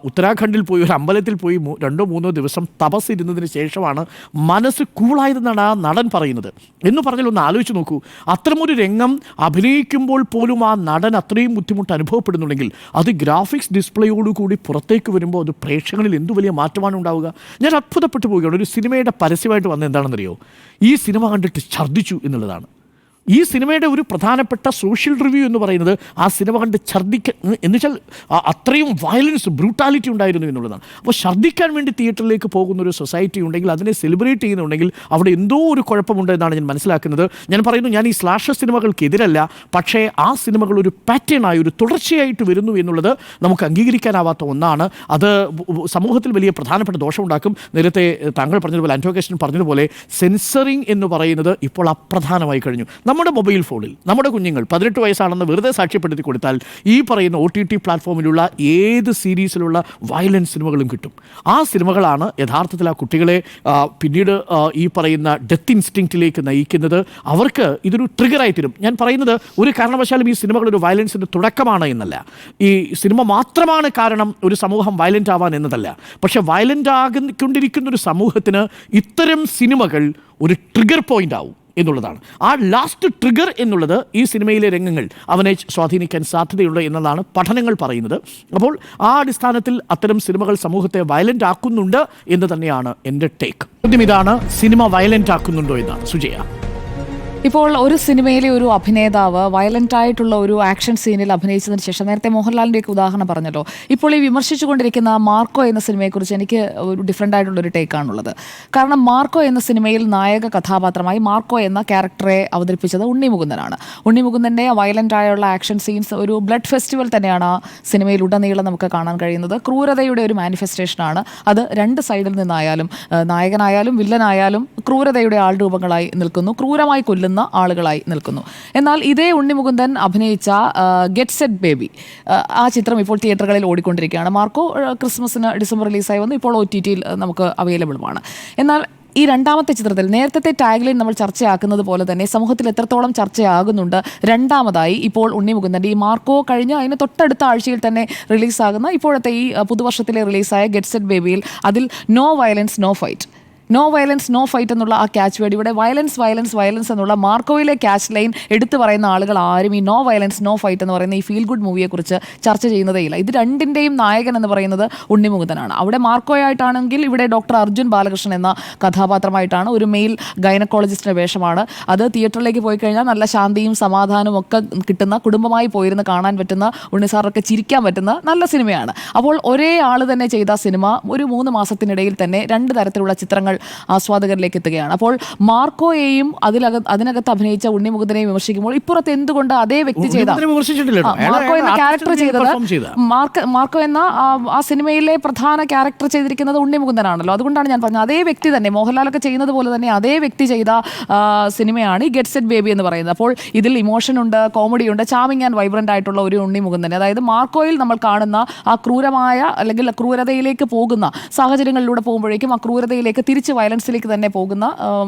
S2: ഉത്തരാഖണ്ഡിൽ പോയി ഒരു അമ്പലത്തിൽ പോയി 2-3 ദിവസം തപസ്സിരുന്നതിന് ശേഷമാണ് മനസ്സ് കൂളായതെന്നാണ് ആ നടൻ പറയുന്നത്. എന്ന് പറഞ്ഞാൽ ഒന്ന് ആലോചിച്ച് നോക്കൂ, അത്തരമൊരു രംഗം അഭിനയിക്കുമ്പോൾ പോലും ആ നടൻ അത്രയും ബുദ്ധിമുട്ട് അനുഭവപ്പെടുന്നുണ്ടെങ്കിൽ അത് ഗ്രാഫിക്സ് ഡിസ്പ്ലേയോടുകൂടി പുറത്തേക്ക് വരുമ്പോൾ അത് പ്രേക്ഷകരിൽ എന്തു വലിയ മാറ്റമാണ് ഉണ്ടാവുക. ഞാൻ അത്ഭുതപ്പെട്ടു പോവുകയാണ്. ഒരു സിനിമയുടെ പരസ്യമായിട്ട് വന്ന എന്താണെന്നറിയോ, ഈ സിനിമ കണ്ടിട്ട് ഛർദ്ദിച്ചു എന്നുള്ളതാണ്. ഈ സിനിമയുടെ ഒരു പ്രധാനപ്പെട്ട സോഷ്യൽ റിവ്യൂ എന്ന് പറയുന്നത് ആ സിനിമ കണ്ട് എന്നുവെച്ചാൽ അത്രയും വയലൻസ് ബ്രൂട്ടാലിറ്റി ഉണ്ടായിരുന്നു എന്നുള്ളതാണ്. അപ്പോൾ ഛർദ്ദിക്കാൻ വേണ്ടി തിയേറ്ററിലേക്ക് പോകുന്ന ഒരു സൊസൈറ്റി ഉണ്ടെങ്കിൽ, അതിനെ സെലിബ്രേറ്റ് ചെയ്യുന്നുണ്ടെങ്കിൽ അവിടെ എന്തോ ഒരു കുഴപ്പമുണ്ട് എന്നാണ് ഞാൻ മനസ്സിലാക്കുന്നത്. ഞാൻ പറയുന്നു, ഞാൻ ഈ സ്ലാഷർ സിനിമകൾക്കെതിരല്ല, പക്ഷേ ആ സിനിമകൾ ഒരു പാറ്റേണായി ഒരു തുടർച്ചയായിട്ട് വരുന്നു എന്നുള്ളത് നമുക്ക് അംഗീകരിക്കാനാവാത്ത ഒന്നാണ്. അത് സമൂഹത്തിൽ വലിയ പ്രധാനപ്പെട്ട ദോഷമുണ്ടാക്കും. നേരത്തെ താങ്കൾ പറഞ്ഞതുപോലെ, ആൻറ്റോകേഷൻ പറഞ്ഞതുപോലെ, സെൻസറിങ് എന്ന് പറയുന്നത് ഇപ്പോൾ അപ്രധാനമായി കഴിഞ്ഞു. നമ്മുടെ മൊബൈൽ ഫോണിൽ നമ്മുടെ കുഞ്ഞുങ്ങൾ 18 വയസ്സാണെന്ന് വെറുതെ സാക്ഷ്യപ്പെടുത്തി കൊടുത്താൽ ഈ പറയുന്ന OTT പ്ലാറ്റ്ഫോമിലുള്ള ഏത് സീരീസിലുള്ള വയലൻസ് സിനിമകളും കിട്ടും. ആ സിനിമകളാണ് യഥാർത്ഥത്തിൽ ആ കുട്ടികളെ പിന്നീട് ഈ പറയുന്ന ഡെത്ത് ഇൻസ്റ്റിങ്ക്റ്റിലേക്ക് നയിക്കുന്നത്. അവർക്ക് ഇതൊരു ട്രിഗറായി തീരും. ഞാൻ പറയുന്നത് ഒരു കാരണവശാലും ഈ സിനിമകൾ ഒരു വയലൻസിൻ്റെ തുടക്കമാണ് എന്നല്ല, ഈ സിനിമ മാത്രമാണ് കാരണം ഒരു സമൂഹം വയലൻ്റ് ആവാൻ എന്നതല്ല. പക്ഷേ വയലൻ്റ് ആകൊണ്ടിരിക്കുന്ന ഒരു സമൂഹത്തിന് ഇത്തരം സിനിമകൾ ഒരു ട്രിഗർ പോയിൻ്റ് ആവും എന്നുള്ളതാണ്. ആ ലാസ്റ്റ് ട്രിഗർ എന്നുള്ളത് ഈ സിനിമയിലെ രംഗങ്ങൾ അവനെ സ്വാധീനിക്കാൻ സാധ്യതയുണ്ട് എന്നതാണ് പഠനങ്ങൾ പറയുന്നത്. അപ്പോൾ ആ അടിസ്ഥാനത്തിൽ അത്തരം സിനിമകൾ സമൂഹത്തെ വയലൻ്റ് ആക്കുന്നുണ്ട് എന്ന് തന്നെയാണ് എൻ്റെ ടേക്ക്. ഇതാണ്, സിനിമ വയലൻ്റ് ആക്കുന്നുണ്ടോ എന്നാണ് സുജയ.
S4: ഇപ്പോൾ ഒരു സിനിമയിലെ ഒരു അഭിനേതാവ് വയലൻ്റ് ആയിട്ടുള്ള ഒരു ആക്ഷൻ സീനിൽ അഭിനയിച്ചതിന് ശേഷം, നേരത്തെ മോഹൻലാലിൻ്റെയൊക്കെ ഉദാഹരണം പറഞ്ഞല്ലോ, ഇപ്പോൾ ഈ വിമർശിച്ചുകൊണ്ടിരിക്കുന്ന മാർക്കോ എന്ന സിനിമയെക്കുറിച്ച് എനിക്ക് ഒരു ഡിഫറൻ്റ് ആയിട്ടുള്ളൊരു ടേക്കാണുള്ളത്. കാരണം മാർക്കോ എന്ന സിനിമയിൽ നായക കഥാപാത്രമായി മാർക്കോ എന്ന ക്യാരക്ടറെ അവതരിപ്പിച്ചത് ഉണ്ണി മുകുന്ദനാണ്. ഉണ്ണി മുകുന്ദൻ്റെ വയലൻ്റ് ആയുള്ള ആക്ഷൻ സീൻസ് ഒരു ബ്ലഡ് ഫെസ്റ്റിവൽ തന്നെയാണ് ആ സിനിമയിലുടനീളം നമുക്ക് കാണാൻ കഴിയുന്നത്. ക്രൂരതയുടെ ഒരു മാനിഫെസ്റ്റേഷനാണ് അത്. 2 സൈഡിൽ നിന്നായാലും, നായകനായാലും വില്ലനായാലും ക്രൂരതയുടെ ആൾരൂപങ്ങളായി നിൽക്കുന്നു, ക്രൂരമായി കൊല്ലുന്ന ആളുകളായി നിൽക്കുന്നു. എന്നാൽ ഇതേ ഉണ്ണി മുകുന്ദൻ അഭിനയിച്ച ഗെറ്റ് സെറ്റ് ബേബി, ആ ചിത്രം ഇപ്പോൾ തിയേറ്ററുകളിൽ ഓടിക്കൊണ്ടിരിക്കുകയാണ്. മാർക്കോ ക്രിസ്മസിന് ഡിസംബർ റിലീസായി വന്നു, ഇപ്പോൾ OTTയിൽ നമുക്ക് അവൈലബിളുമാണ്. എന്നാൽ ഈ 2ാമത്തെ ചിത്രത്തിൽ നേരത്തെ ടാഗ്ലൈൻ നമ്മൾ ചർച്ചയാക്കുന്നത് പോലെ തന്നെ സമൂഹത്തിൽ എത്രത്തോളം ചർച്ചയാകുന്നുണ്ട്. 2ാമതായി ഇപ്പോൾ ഉണ്ണി മുകുന്ദൻ്റെ ഈ മാർക്കോ കഴിഞ്ഞ് അതിന് തൊട്ടടുത്ത ആഴ്ചയിൽ തന്നെ റിലീസാകുന്ന ഇപ്പോഴത്തെ ഈ പുതുവർഷത്തിലെ റിലീസായ ഗെറ്റ് സെറ്റ് ബേബിയിൽ അതിൽ no violence no fight, no violence no fight എന്നുള്ള ആ ക്യാച്ച് വേർഡ്, ഇവിടെ വയലൻസ് വയലൻസ് വയലൻസ് എന്നുള്ള മാർക്കോയിലെ ക്യാച്ച് ലൈൻ എടുത്തു പറയുന്ന ആളുകൾ ആരും ഈ നോ വയലൻസ് നോ ഫൈറ്റ് എന്ന് പറയുന്ന ഈ ഫീൽ ഗുഡ് മൂവിയെക്കുറിച്ച് ചർച്ച ചെയ്യുന്നതേയില്ല. ഇത് 2ൻ്റെയും നായകൻ എന്ന് പറയുന്നത് ഉണ്ണി മുകുന്ദനാണ്. അവിടെ മാർക്കോയായിട്ടാണെങ്കിൽ ഇവിടെ ഡോക്ടർ അർജുൻ ബാലകൃഷ്ണൻ എന്ന കഥാപാത്രമായിട്ടാണ്, ഒരു മെയിൽ ഗൈനക്കോളജിസ്റ്റിൻ്റെ വേഷമാണ്. അത് തിയേറ്ററിലേക്ക് പോയി കഴിഞ്ഞാൽ നല്ല ശാന്തിയും സമാധാനവും ഒക്കെ കിട്ടുന്ന, കുടുംബമായി പോയിരുന്ന് കാണാൻ പറ്റുന്ന, ഉണ്ണിസാറൊക്കെ ചിരിക്കാൻ പറ്റുന്ന നല്ല സിനിമയാണ്. അപ്പോൾ ഒരേ ആൾ തന്നെ ചെയ്ത സിനിമ ഒരു 3 മാസത്തിനിടയിൽ തന്നെ 2 തരത്തിലുള്ള ചിത്രങ്ങൾ ആസ്വാദകരിലേക്ക് എത്തുകയാണ്. അപ്പോൾ മാർക്കോയെയും അതിനകത്ത് അഭിനയിച്ച ഉണ്ണി മുകുന്ദനെയും വിമർശിക്കുമ്പോൾ ഇപ്പുറത്ത് എന്തുകൊണ്ട് അതേ വ്യക്തി ചെയ്ത മാർക്കോ എന്ന ക്യാരക്ടർ ചെയ്തത്, മാർക്കോ എന്ന ആ സിനിമയിലെ പ്രധാന ക്യാരക്ടർ ചെയ്തിരിക്കുന്നത് ഉണ്ണി മുകുന്ദനാണല്ലോ. അതുകൊണ്ടാണ് ഞാൻ പറഞ്ഞത് അതേ വ്യക്തി തന്നെ, മോഹൻലാലൊക്കെ ചെയ്യുന്നത് പോലെ തന്നെ അതേ വ്യക്തി ചെയ്ത സിനിമയാണ് ഈ ഗെറ്റ് സെറ്റ് ബേബി എന്ന് പറയുന്നത്. അപ്പോൾ ഇതിൽ ഇമോഷൻ ഉണ്ട്, കോമഡി ഉണ്ട്, ചാമിങ് ആൻഡ് വൈബ്രന്റ് ആയിട്ടുള്ള ഒരു ഉണ്ണി മുകുന്ദൻ. അതായത് മാർക്കോയിൽ നമ്മൾ കാണുന്ന ആ ക്രൂരമായ അല്ലെങ്കിൽ ക്രൂരതയിലേക്ക് പോകുന്ന സാഹചര്യങ്ങളിലൂടെ പോകുമ്പോഴേക്കും ആ ക്രൂരതയിലേക്ക് തിരിച്ച് വയലൻസിലേക്ക് തന്നെ പോകുന്ന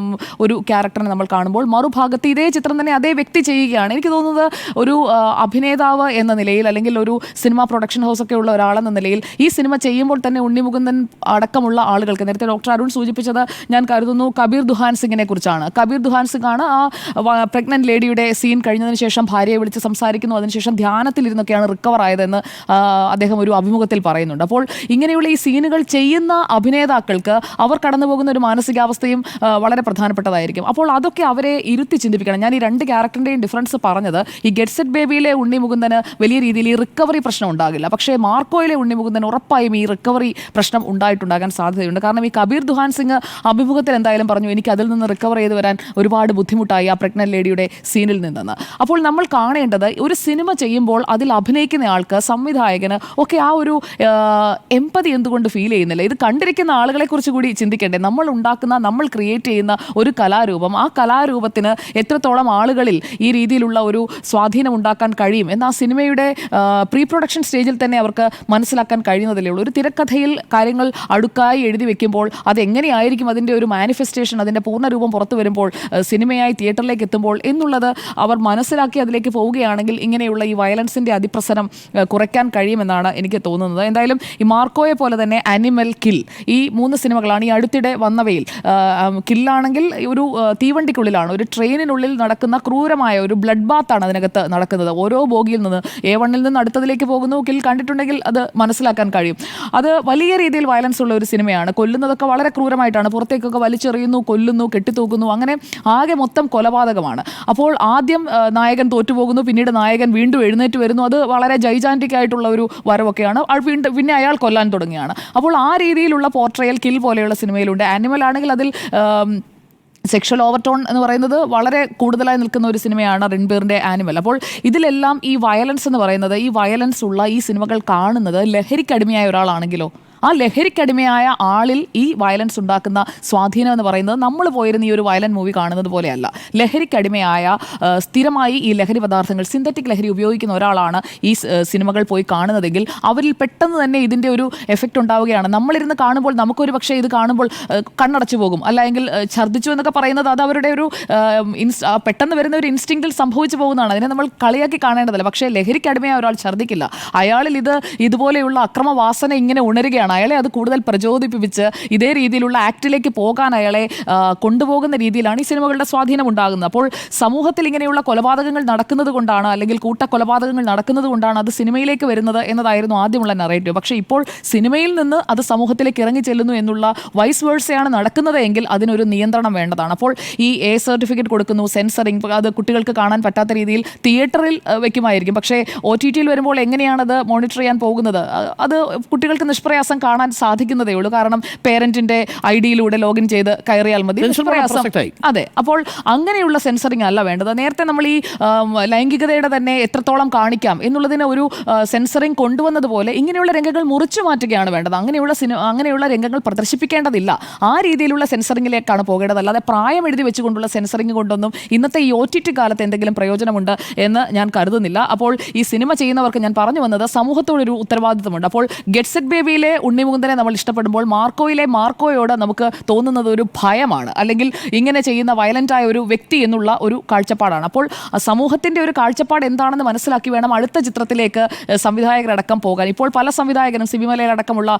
S4: ഒരു ക്യാരക്ടറിനെ നമ്മൾ കാണുമ്പോൾ, മറുഭാഗത്ത് ഇതേ ചിത്രം തന്നെ അതേ വ്യക്തി ചെയ്യുകയാണ്. എനിക്ക് തോന്നുന്നത് ഒരു അഭിനേതാവ് എന്ന നിലയിൽ അല്ലെങ്കിൽ ഒരു സിനിമ പ്രൊഡക്ഷൻ ഹൗസ് ഒക്കെ ഉള്ള ഒരാളെന്ന നിലയിൽ ഈ സിനിമ ചെയ്യുമ്പോൾ തന്നെ ഉണ്ണി മുകുന്ദൻ അടക്കമുള്ള ആളുകൾക്ക്, നേരത്തെ ഡോക്ടർ അരുൺ സൂചിപ്പിച്ചത് ഞാൻ കരുതുന്നു കബീർ ദുഹാൻ സിംഗിനെ കുറിച്ചാണ്. കബീർ ദുഹാൻ സിംഗ് ആണ് ആ പ്രഗ്നന്റ് ലേഡിയുടെ സീൻ കഴിഞ്ഞതിന് ശേഷം ഭാര്യയെ വിളിച്ച് സംസാരിക്കുന്നു, അതിനുശേഷം ധ്യാനത്തിലിരുന്നൊക്കെയാണ് റിക്കവർ ആയതെന്ന് അദ്ദേഹം ഒരു അഭിമുഖത്തിൽ പറയുന്നുണ്ട്. അപ്പോൾ ഇങ്ങനെയുള്ള ഈ സീനുകൾ ചെയ്യുന്ന അഭിനേതാക്കൾക്ക് അവർ കടന്നുപോകുന്ന പോകുന്ന ഒരു മാനസികാവസ്ഥയും വളരെ പ്രധാനപ്പെട്ടതായിരിക്കും. അപ്പോൾ അതൊക്കെ അവരെ ഇരുത്തി ചിന്തിപ്പിക്കണം. ഞാൻ ഈ രണ്ട് ക്യാരക്ടറിൻ്റെയും ഡിഫറൻസ് പറഞ്ഞത്, ഈ ഗെറ്റ് സെറ്റ് ബേബിയിലെ ഉണ്ണി മുകുന്ദന് വലിയ രീതിയിൽ ഈ റിക്കവറി പ്രശ്നം ഉണ്ടാകില്ല. പക്ഷേ മാർക്കോയിലെ ഉണ്ണി മുകുന്ദൻ ഉറപ്പായും ഈ റിക്കവറി പ്രശ്നം ഉണ്ടായിട്ടുണ്ടാകാൻ സാധ്യതയുണ്ട്. കാരണം ഈ കബീർ ദുഹാൻ സിംഗ് അഭിമുഖത്തിൽ എന്തായാലും പറഞ്ഞു, എനിക്ക് അതിൽ നിന്ന് റിക്കവർ ചെയ്ത് വരാൻ ഒരുപാട് ബുദ്ധിമുട്ടായി ആ പ്രഗ്നന്റ് ലേഡിയുടെ സീനിൽ നിന്നെന്ന്. അപ്പോൾ നമ്മൾ കാണേണ്ടത്, ഒരു സിനിമ ചെയ്യുമ്പോൾ അതിൽ അഭിനയിക്കുന്ന ആൾക്ക്, സംവിധായകന് ഒക്കെ ആ ഒരു എമ്പതി എന്തുകൊണ്ട് ഫീൽ ചെയ്യുന്നില്ല? ഇത് കണ്ടിരിക്കുന്ന ആളുകളെ കുറിച്ച് കൂടി ചിന്തിക്കേണ്ടേ? നമ്മൾ ഉണ്ടാക്കുന്ന, നമ്മൾ ക്രിയേറ്റ് ചെയ്യുന്ന ഒരു കലാരൂപം, ആ കലാരൂപത്തിന് എത്രത്തോളം ആളുകളിൽ ഈ രീതിയിലുള്ള ഒരു സ്വാധീനം ഉണ്ടാക്കാൻ കഴിയും എന്ന് ആ സിനിമയുടെ പ്രീ പ്രൊഡക്ഷൻ സ്റ്റേജിൽ തന്നെ അവർക്ക് മനസ്സിലാക്കാൻ കഴിയുന്നതല്ലേ ഉള്ളൂ. ഒരു തിരക്കഥയിൽ കാര്യങ്ങൾ അടുക്കായി എഴുതി വെക്കുമ്പോൾ അതെങ്ങനെയായിരിക്കും അതിൻ്റെ ഒരു മാനിഫെസ്റ്റേഷൻ, അതിൻ്റെ പൂർണ്ണരൂപം പുറത്തു വരുമ്പോൾ, സിനിമയായി തിയേറ്ററിലേക്ക് എത്തുമ്പോൾ എന്നുള്ളത് അവർ മനസ്സിലാക്കി അതിലേക്ക് പോവുകയാണെങ്കിൽ ഇങ്ങനെയുള്ള ഈ വയലൻസിൻ്റെ അതിപ്രസരം കുറയ്ക്കാൻ കഴിയുമെന്നാണ് എനിക്ക് തോന്നുന്നത്. എന്തായാലും ഈ മാർക്കോയെ പോലെ തന്നെ അനിമൽ, കിൽ, ഈ 3 സിനിമകളാണ് ഈ അടുത്തിടെ വന്നവയിൽ. കില്ലാണെങ്കിൽ ഒരു തീവണ്ടിക്കുള്ളിലാണ്, ഒരു ട്രെയിനിനുള്ളിൽ നടക്കുന്ന ക്രൂരമായ ഒരു ബ്ലഡ് ബാത്താണ് അതിനകത്ത് നടക്കുന്നത്. ഓരോ ബോഗിയിൽ നിന്ന് A1 നിന്ന് അടുത്തതിലേക്ക് പോകുന്നു. കിൽ കണ്ടിട്ടുണ്ടെങ്കിൽ അത് മനസ്സിലാക്കാൻ കഴിയും. അത് വലിയ രീതിയിൽ വയലൻസ് ഉള്ള ഒരു സിനിമയാണ്. കൊല്ലുന്നതൊക്കെ വളരെ ക്രൂരമായിട്ടാണ്. പുറത്തേക്കൊക്കെ വലിച്ചെറിയുന്നു, കൊല്ലുന്നു, കെട്ടിത്തൂക്കുന്നു, അങ്ങനെ ആകെ മൊത്തം കൊലപാതകമാണ്. അപ്പോൾ ആദ്യം നായകൻ തോറ്റുപോകുന്നു, പിന്നീട് നായകൻ വീണ്ടും എഴുന്നേറ്റ് വരുന്നു. അത് വളരെ ജൈജാന്റിക് ആയിട്ടുള്ള ഒരു വരവൊക്കെയാണ്. പിന്നെ അയാൾ കൊല്ലാൻ തുടങ്ങിയാണ്. അപ്പോൾ ആ രീതിയിലുള്ള പോർട്രയൽ കിൽ പോലെയുള്ള സിനിമയിലുണ്ട്. ആനിമൽ ആണെങ്കിൽ അതിൽ സെക്ഷൽ ഓവർടോൺ എന്ന് പറയുന്നത് വളരെ കൂടുതലായി നിൽക്കുന്ന ഒരു സിനിമയാണ് രൺബീറിൻ്റെ ആനിമൽ. അപ്പോൾ ഇതിലെല്ലാം ഈ വയലൻസ് എന്ന് പറയുന്നത്, ഈ വയലൻസ് ഉള്ള ഈ സിനിമകൾ കാണുന്നത് ലഹരിക്കടിമയായ ഒരാളാണെങ്കിലോ, ആ ലഹരിക്കടിമയായ ആളിൽ ഈ വയലൻസ് ഉണ്ടാക്കുന്ന സ്വാധീനം എന്ന് പറയുന്നത് നമ്മൾ പോയിരുന്ന ഈ ഒരു വയലന്റ് മൂവി കാണുന്നത് പോലെയല്ല. ലഹരിക്കടിമയായ, സ്ഥിരമായി ഈ ലഹരി പദാർത്ഥങ്ങൾ, സിന്തറ്റിക് ലഹരി ഉപയോഗിക്കുന്ന ഒരാളാണ് ഈ സിനിമകൾ പോയി കാണുന്നതെങ്കിൽ അവരിൽ പെട്ടെന്ന് തന്നെ ഇതിൻ്റെ ഒരു എഫക്റ്റ് ഉണ്ടാവുകയാണ്. നമ്മളിരുന്ന് കാണുമ്പോൾ നമുക്കൊരു പക്ഷേ ഇത് കാണുമ്പോൾ കണ്ണടച്ചു പോകും, അല്ലെങ്കിൽ ഛർദ്ദിച്ചു എന്നൊക്കെ പറയുന്നത് അത് അവരുടെ ഒരു പെട്ടെന്ന് വരുന്ന ഒരു ഇൻസ്റ്റിങ്ക്റ്റിൽ സംഭവിച്ചു പോകുന്നതാണ്. അതിനെ നമ്മൾ കളിയാക്കി കാണേണ്ടതല്ല. പക്ഷേ ലഹരിക്കടിമയായ ഒരാൾ ഛർദ്ദിക്കില്ല. അയാളിൽ ഇതുപോലെയുള്ള അക്രമവാസന ഇങ്ങനെ ഉണരുകയാണ്. അയാളെ അത് കൂടുതൽ പ്രചോദിപ്പിച്ച് ഇതേ രീതിയിലുള്ള ആക്ടിലേക്ക് പോകാൻ അയാളെ കൊണ്ടുപോകുന്ന രീതിയിലാണ് ഈ സിനിമകളുടെ സ്വാധീനം ഉണ്ടാകുന്നത്. അപ്പോൾ സമൂഹത്തിൽ ഇങ്ങനെയുള്ള കൊലപാതകങ്ങൾ നടക്കുന്നത് കൊണ്ടാണ്, അല്ലെങ്കിൽ കൂട്ടക്കൊലപാതകങ്ങൾ നടക്കുന്നത് കൊണ്ടാണ് അത് സിനിമയിലേക്ക് വരുന്നത് എന്നതായിരുന്നു ആദ്യമുള്ള നറേറ്റീവ്. പക്ഷേ ഇപ്പോൾ സിനിമയിൽ നിന്ന് അത് സമൂഹത്തിലേക്ക് ഇറങ്ങി ചെല്ലുന്നു എന്നുള്ള വൈസ് വേഴ്സയാണ് നടക്കുന്നത് എങ്കിൽ അതിനൊരു നിയന്ത്രണം വേണ്ടതാണ്. അപ്പോൾ ഈ A സർട്ടിഫിക്കറ്റ് കൊടുക്കുന്നു, സെൻസറിങ്, അത് കുട്ടികൾക്ക് കാണാൻ പറ്റാത്ത രീതിയിൽ തിയേറ്ററിൽ വെക്കുമായിരിക്കും. പക്ഷേ OTTയിൽ വരുമ്പോൾ എങ്ങനെയാണത് മോണിറ്റർ ചെയ്യാൻ പോകുന്നത്? അത് കുട്ടികൾക്ക് നിഷ്പ്രയാസം കാണാൻ സാധിക്കുന്നതേ ഉള്ളൂ. കാരണം പേരന്റിന്റെ ID-യിലൂടെ ലോഗിൻ ചെയ്ത് കയറിയാൽ മതി. അതെ. അപ്പോൾ അങ്ങനെയുള്ള സെൻസറിങ് അല്ല വേണ്ടത്. നേരത്തെ നമ്മൾ ഈ ലൈംഗികതയുടെ തന്നെ എത്രത്തോളം കാണിക്കാം എന്നുള്ളതിന് ഒരു സെൻസറിങ് കൊണ്ടുവന്നതുപോലെ ഇങ്ങനെയുള്ള രംഗങ്ങൾ മുറിച്ചു മാറ്റുകയാണ് വേണ്ടത്. അങ്ങനെയുള്ള രംഗങ്ങൾ പ്രദർശിപ്പിക്കേണ്ടതില്ല. ആ രീതിയിലുള്ള സെൻസറിങ്ങിലേക്കാണ് പോകേണ്ടത്. അല്ലാതെ പ്രായം എഴുതി വെച്ചുകൊണ്ടുള്ള സെൻസറിങ് കൊണ്ടൊന്നും ഇന്നത്തെ ഈ OTT കാലത്ത് എന്തെങ്കിലും പ്രയോജനമുണ്ട് എന്ന് ഞാൻ കരുതുന്നില്ല. അപ്പോൾ ഈ സിനിമ ചെയ്യുന്നവർക്ക് ഞാൻ പറഞ്ഞു വന്നത്, സമൂഹത്തോടൊരു ഉത്തരവാദിത്തമുണ്ട്. അപ്പോൾ ഗെറ്റ് സെറ്റ് ബേബിയിലെ ഉണ്ണി മുകുന്ദനെ നമ്മൾ ഇഷ്ടപ്പെടുമ്പോൾ മാർക്കോയോട് നമുക്ക് തോന്നുന്നത് ഒരു ഭയമാണ്, അല്ലെങ്കിൽ ഇങ്ങനെ ചെയ്യുന്ന വയലൻ്റായ ഒരു വ്യക്തി എന്നുള്ള ഒരു കാഴ്ചപ്പാടാണ്. അപ്പോൾ സമൂഹത്തിൻ്റെ ഒരു കാഴ്ചപ്പാട് എന്താണെന്ന് മനസ്സിലാക്കി വേണം അടുത്ത ചിത്രത്തിലേക്ക് സംവിധായകരടക്കം പോകാൻ. ഇപ്പോൾ പല സംവിധായകരും, സിബിമലയിലടക്കമുള്ള,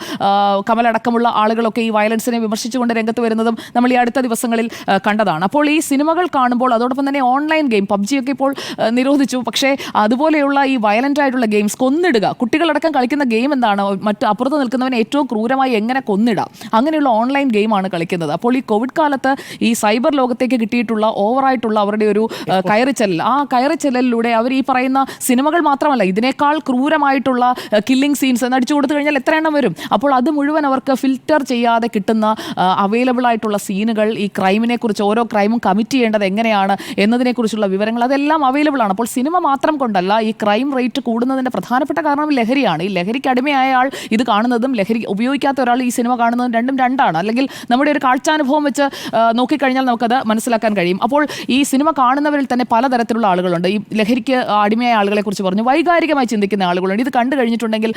S4: കമലടക്കമുള്ള ആളുകളൊക്കെ ഈ വയലൻസിനെ വിമർശിച്ചുകൊണ്ട് രംഗത്ത് വരുന്നതും നമ്മൾ ഈ അടുത്ത ദിവസങ്ങളിൽ കണ്ടതാണ്. അപ്പോൾ ഈ സിനിമകൾ കാണുമ്പോൾ, അതോടൊപ്പം തന്നെ ഓൺലൈൻ ഗെയിം, PUBG ഒക്കെ ഇപ്പോൾ നിരോധിച്ചു, പക്ഷേ അതുപോലെയുള്ള ഈ വയലൻ്റ് ആയിട്ടുള്ള ഗെയിംസ്, കൊന്നിടുക, കുട്ടികളടക്കം കളിക്കുന്ന ഗെയിം എന്താണ്, മറ്റ് അപ്പുറത്ത് നിൽക്കുന്നവനെ ഏറ്റവും ക്രൂരമായി എങ്ങനെ കൊന്നിടാം, അങ്ങനെയുള്ള ഓൺലൈൻ ഗെയിമാണ് കളിക്കുന്നത്. അപ്പോൾ ഈ കോവിഡ് കാലത്ത് ഈ സൈബർ ലോകത്തേക്ക് കിട്ടിയിട്ടുള്ള ഓവറായിട്ടുള്ള അവരുടെ ഒരു കയറിച്ചെല്ലൽ, ആ കയറിച്ചെല്ലലിലൂടെ അവർ ഈ പറയുന്ന സിനിമകൾ മാത്രമല്ല, ഇതിനേക്കാൾ ക്രൂരമായിട്ടുള്ള കില്ലിംഗ് സീൻസ് എന്നടിച്ചു കൊടുത്തു കഴിഞ്ഞാൽ എത്ര എണ്ണം വരും. അപ്പോൾ അത് മുഴുവൻ അവർക്ക് ഫിൽറ്റർ ചെയ്യാതെ കിട്ടുന്ന അവൈലബിൾ ആയിട്ടുള്ള സീനുകൾ, ഈ ക്രൈമിനെ കുറിച്ച്, ഓരോ ക്രൈമും കമ്മിറ്റ് ചെയ്യേണ്ടത് എങ്ങനെയാണ് എന്നതിനെക്കുറിച്ചുള്ള വിവരങ്ങൾ, അതെല്ലാം അവൈലബിൾ ആണ്. അപ്പോൾ സിനിമ മാത്രം കൊണ്ടല്ല ഈ ക്രൈം റേറ്റ് കൂടുന്നതിൻ്റെ പ്രധാനപ്പെട്ട കാരണം ലഹരിയാണ്. ഈ ലഹരിക്ക് അടിമയായ ആൾ ഇത് കാണുന്നതും ലഹരി ഉപയോഗിക്കാത്ത ഒരാൾ ഈ സിനിമ കാണുന്നതും രണ്ടാണ്. അല്ലെങ്കിൽ നമ്മുടെ ഒരു കാഴ്ചാനുഭവം വെച്ച് നോക്കിക്കഴിഞ്ഞാൽ നമുക്കത് മനസ്സിലാക്കാൻ കഴിയും. അപ്പോൾ ഈ സിനിമ കാണുന്നവരിൽ തന്നെ പലതരത്തിലുള്ള ആളുകളുണ്ട്. ഈ ലഹരിക്ക് അടിമയായ ആളുകളെ കുറിച്ച് പറഞ്ഞു, വൈകാരികമായി ചിന്തിക്കുന്ന ആളുകളുണ്ട്. ഇത് കണ്ടു കഴിഞ്ഞിട്ടുണ്ടെങ്കിൽ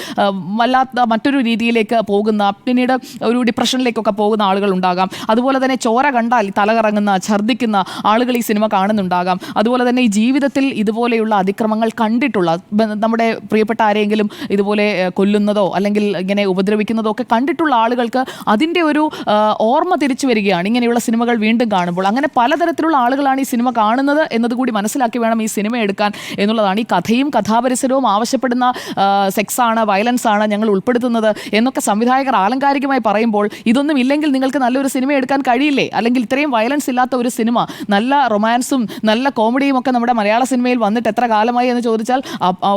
S4: വല്ലാത്ത മറ്റൊരു രീതിയിലേക്ക് പോകുന്ന, പിന്നീട് ഒരു ഡിപ്രഷനിലേക്കൊക്കെ പോകുന്ന ആളുകൾ ഉണ്ടാകാം. അതുപോലെ തന്നെ ചോര കണ്ടാൽ തലകറങ്ങുന്ന, ഛർദ്ദിക്കുന്ന ആളുകൾ ഈ സിനിമ കാണുന്നുണ്ടാകാം. അതുപോലെ തന്നെ ഈ ജീവിതത്തിൽ ഇതുപോലെയുള്ള അതിക്രമങ്ങൾ കണ്ടിട്ടുള്ള, നമ്മുടെ പ്രിയപ്പെട്ട ആരെങ്കിലും ഇതുപോലെ കൊല്ലുന്നതോ അല്ലെങ്കിൽ ഇങ്ങനെ ഉപദ്രവിക്കുന്നതോ ആക്രമിക്കുന്നതും ഒക്കെ കണ്ടിട്ടുള്ള ആളുകൾക്ക് അതിൻ്റെ ഒരു ഓർമ്മ തിരിച്ചു വരികയാണ് ഇങ്ങനെയുള്ള സിനിമകൾ വീണ്ടും കാണുമ്പോൾ. അങ്ങനെ പലതരത്തിലുള്ള ആളുകളാണ് ഈ സിനിമ കാണുന്നത് എന്നതുകൂടി മനസ്സിലാക്കി വേണം ഈ സിനിമ എടുക്കാൻ എന്നുള്ളതാണ്. ഈ കഥയും കഥാപരിസരവും ആവശ്യപ്പെടുന്ന സെക്സാണ്, വയലൻസ് ആണ് ഞങ്ങൾ ഉൾപ്പെടുത്തുന്നത് എന്നൊക്കെ സംവിധായകർ ആലങ്കാരികമായി പറയുമ്പോൾ ഇതൊന്നും ഇല്ലെങ്കിൽ നിങ്ങൾക്ക് നല്ലൊരു സിനിമ എടുക്കാൻ കഴിയില്ലേ? അല്ലെങ്കിൽ ഇത്രയും വയലൻസ് ഇല്ലാത്ത ഒരു സിനിമ, നല്ല റൊമാൻസും നല്ല കോമഡിയും ഒക്കെ നമ്മുടെ മലയാള സിനിമയിൽ വന്നിട്ട് എത്ര കാലമായി എന്ന് ചോദിച്ചാൽ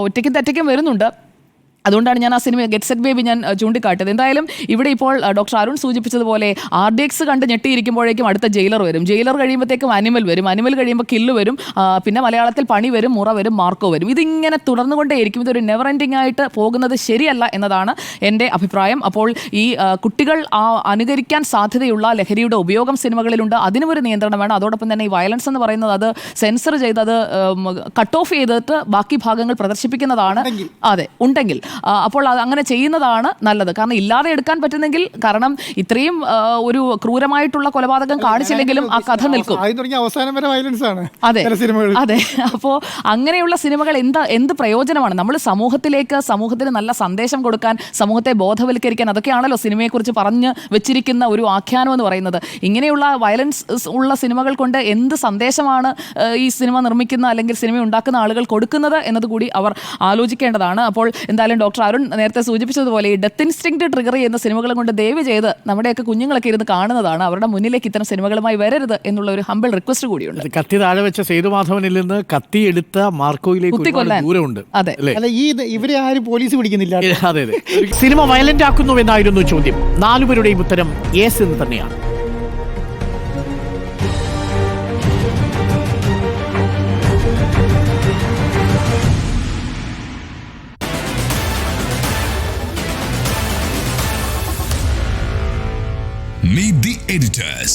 S4: ഒറ്റയ്ക്കും തെറ്റയ്ക്കും വരുന്നുണ്ട്. അതുകൊണ്ടാണ് ഞാൻ ആ സിനിമ ഗെറ്റ് സെറ്റ് ബേബി ഞാൻ ചൂണ്ടിക്കാട്ടിയത്. എന്തായാലും ഇവിടെ ഇപ്പോൾ ഡോക്ടർ അരുൺ സൂചിപ്പിച്ചതുപോലെ RDX കണ്ട് ഞെട്ടിയിരിക്കുമ്പോഴേക്കും അടുത്ത ജയിലർ വരും, ജയിലർ കഴിയുമ്പോഴത്തേക്കും അനിമൽ വരും, അനിമൽ കഴിയുമ്പോൾ കില്ല് വരും, പിന്നെ മലയാളത്തിൽ പണി വരും, മുറ വരും, മാർക്കോ വരും. ഇതിങ്ങനെ തുടർന്നുകൊണ്ടേയിരിക്കും. ഇതൊരു നെവർ എൻഡിങ് ആയിട്ട് പോകുന്നത് ശരിയല്ല എന്നതാണ് എൻ്റെ അഭിപ്രായം. അപ്പോൾ ഈ കുട്ടികൾ അനുകരിക്കാൻ സാധ്യതയുള്ള ലഹരിയുടെ ഉപയോഗം സിനിമകളിലുണ്ട്, അതിനും ഒരു നിയന്ത്രണം വേണം. അതോടൊപ്പം തന്നെ ഈ വയലൻസ് എന്ന് പറയുന്നത് അത് സെൻസർ ചെയ്ത് അത് കട്ട് ഓഫ് ചെയ്തിട്ട് ബാക്കി ഭാഗങ്ങൾ പ്രദർശിപ്പിക്കുന്നതാണ്. അതെ, ഉണ്ടെങ്കിൽ അപ്പോൾ അത് അങ്ങനെ ചെയ്യുന്നതാണ് നല്ലത്. കാരണം ഇല്ലാതെ എടുക്കാൻ പറ്റുന്നെങ്കിൽ, കാരണം ഇത്രയും ഒരു ക്രൂരമായിട്ടുള്ള കൊലപാതകം കാണിച്ചില്ലെങ്കിലും ആ കഥ നിൽക്കും.
S1: അവസാനം വരെ വയലൻസ് ആണ്.
S4: അതെ അതെ. അപ്പോൾ അങ്ങനെയുള്ള സിനിമകൾ എന്ത് പ്രയോജനമാണ്? നമ്മൾ സമൂഹത്തിന് നല്ല സന്ദേശം കൊടുക്കാൻ, സമൂഹത്തെ ബോധവൽക്കരിക്കാൻ, അതൊക്കെയാണല്ലോ സിനിമയെക്കുറിച്ച് പറഞ്ഞു വെച്ചിരിക്കുന്ന ഒരു ആഖ്യാനം എന്ന് പറയുന്നത്. ഇങ്ങനെയുള്ള വയലൻസ് ഉള്ള സിനിമകൾ കൊണ്ട് എന്ത് സന്ദേശമാണ് ഈ സിനിമ നിർമ്മിക്കുന്ന അല്ലെങ്കിൽ സിനിമ ഉണ്ടാക്കുന്ന ആളുകൾ കൊടുക്കുന്നത് എന്നതുകൂടി അവർ ആലോചിക്കേണ്ടതാണ്. അപ്പോൾ എന്തായാലും ഡോക്ടർ അരുൺ നേരത്തെ സൂചിപ്പിച്ചതുപോലെ ഈ ഡെത്ത് ഇൻസ്റ്റിങ്ക്റ്റ് ട്രിഗർ ചെയ്യുന്ന സിനിമകളും കൊണ്ട് ദയവ് ചെയ്ത് നമ്മുടെയൊക്കെ കുഞ്ഞുങ്ങളൊക്കെ ഇരുന്ന് കാണുന്നതാണ്, അവരുടെ മുന്നിലേക്ക് ഇത്തരം സിനിമകളുമായി വരരുത് എന്നുള്ള ഒരു ഹമ്പിൾ റിക്വസ്റ്റ് കൂടിയുണ്ട്.
S2: കത്തി താഴെ വെച്ച സേതുമാധവനിൽ നിന്ന് കത്തി എടുത്ത മാർക്കോയിലേക്ക് ദൂരമുണ്ട്.
S4: അതെ,
S1: ഇവരെ ആരും പോലീസ് പിടിക്കുന്നില്ല.
S2: അതെ അതെ. സിനിമ വയലന്റ് ആക്കുന്നു എന്നായിരുന്നു ചോദ്യം. 4 പേരുടെയും ഉത്തരം യെസ് എന്ന് തന്നെയാണ്.
S5: Meet the editors.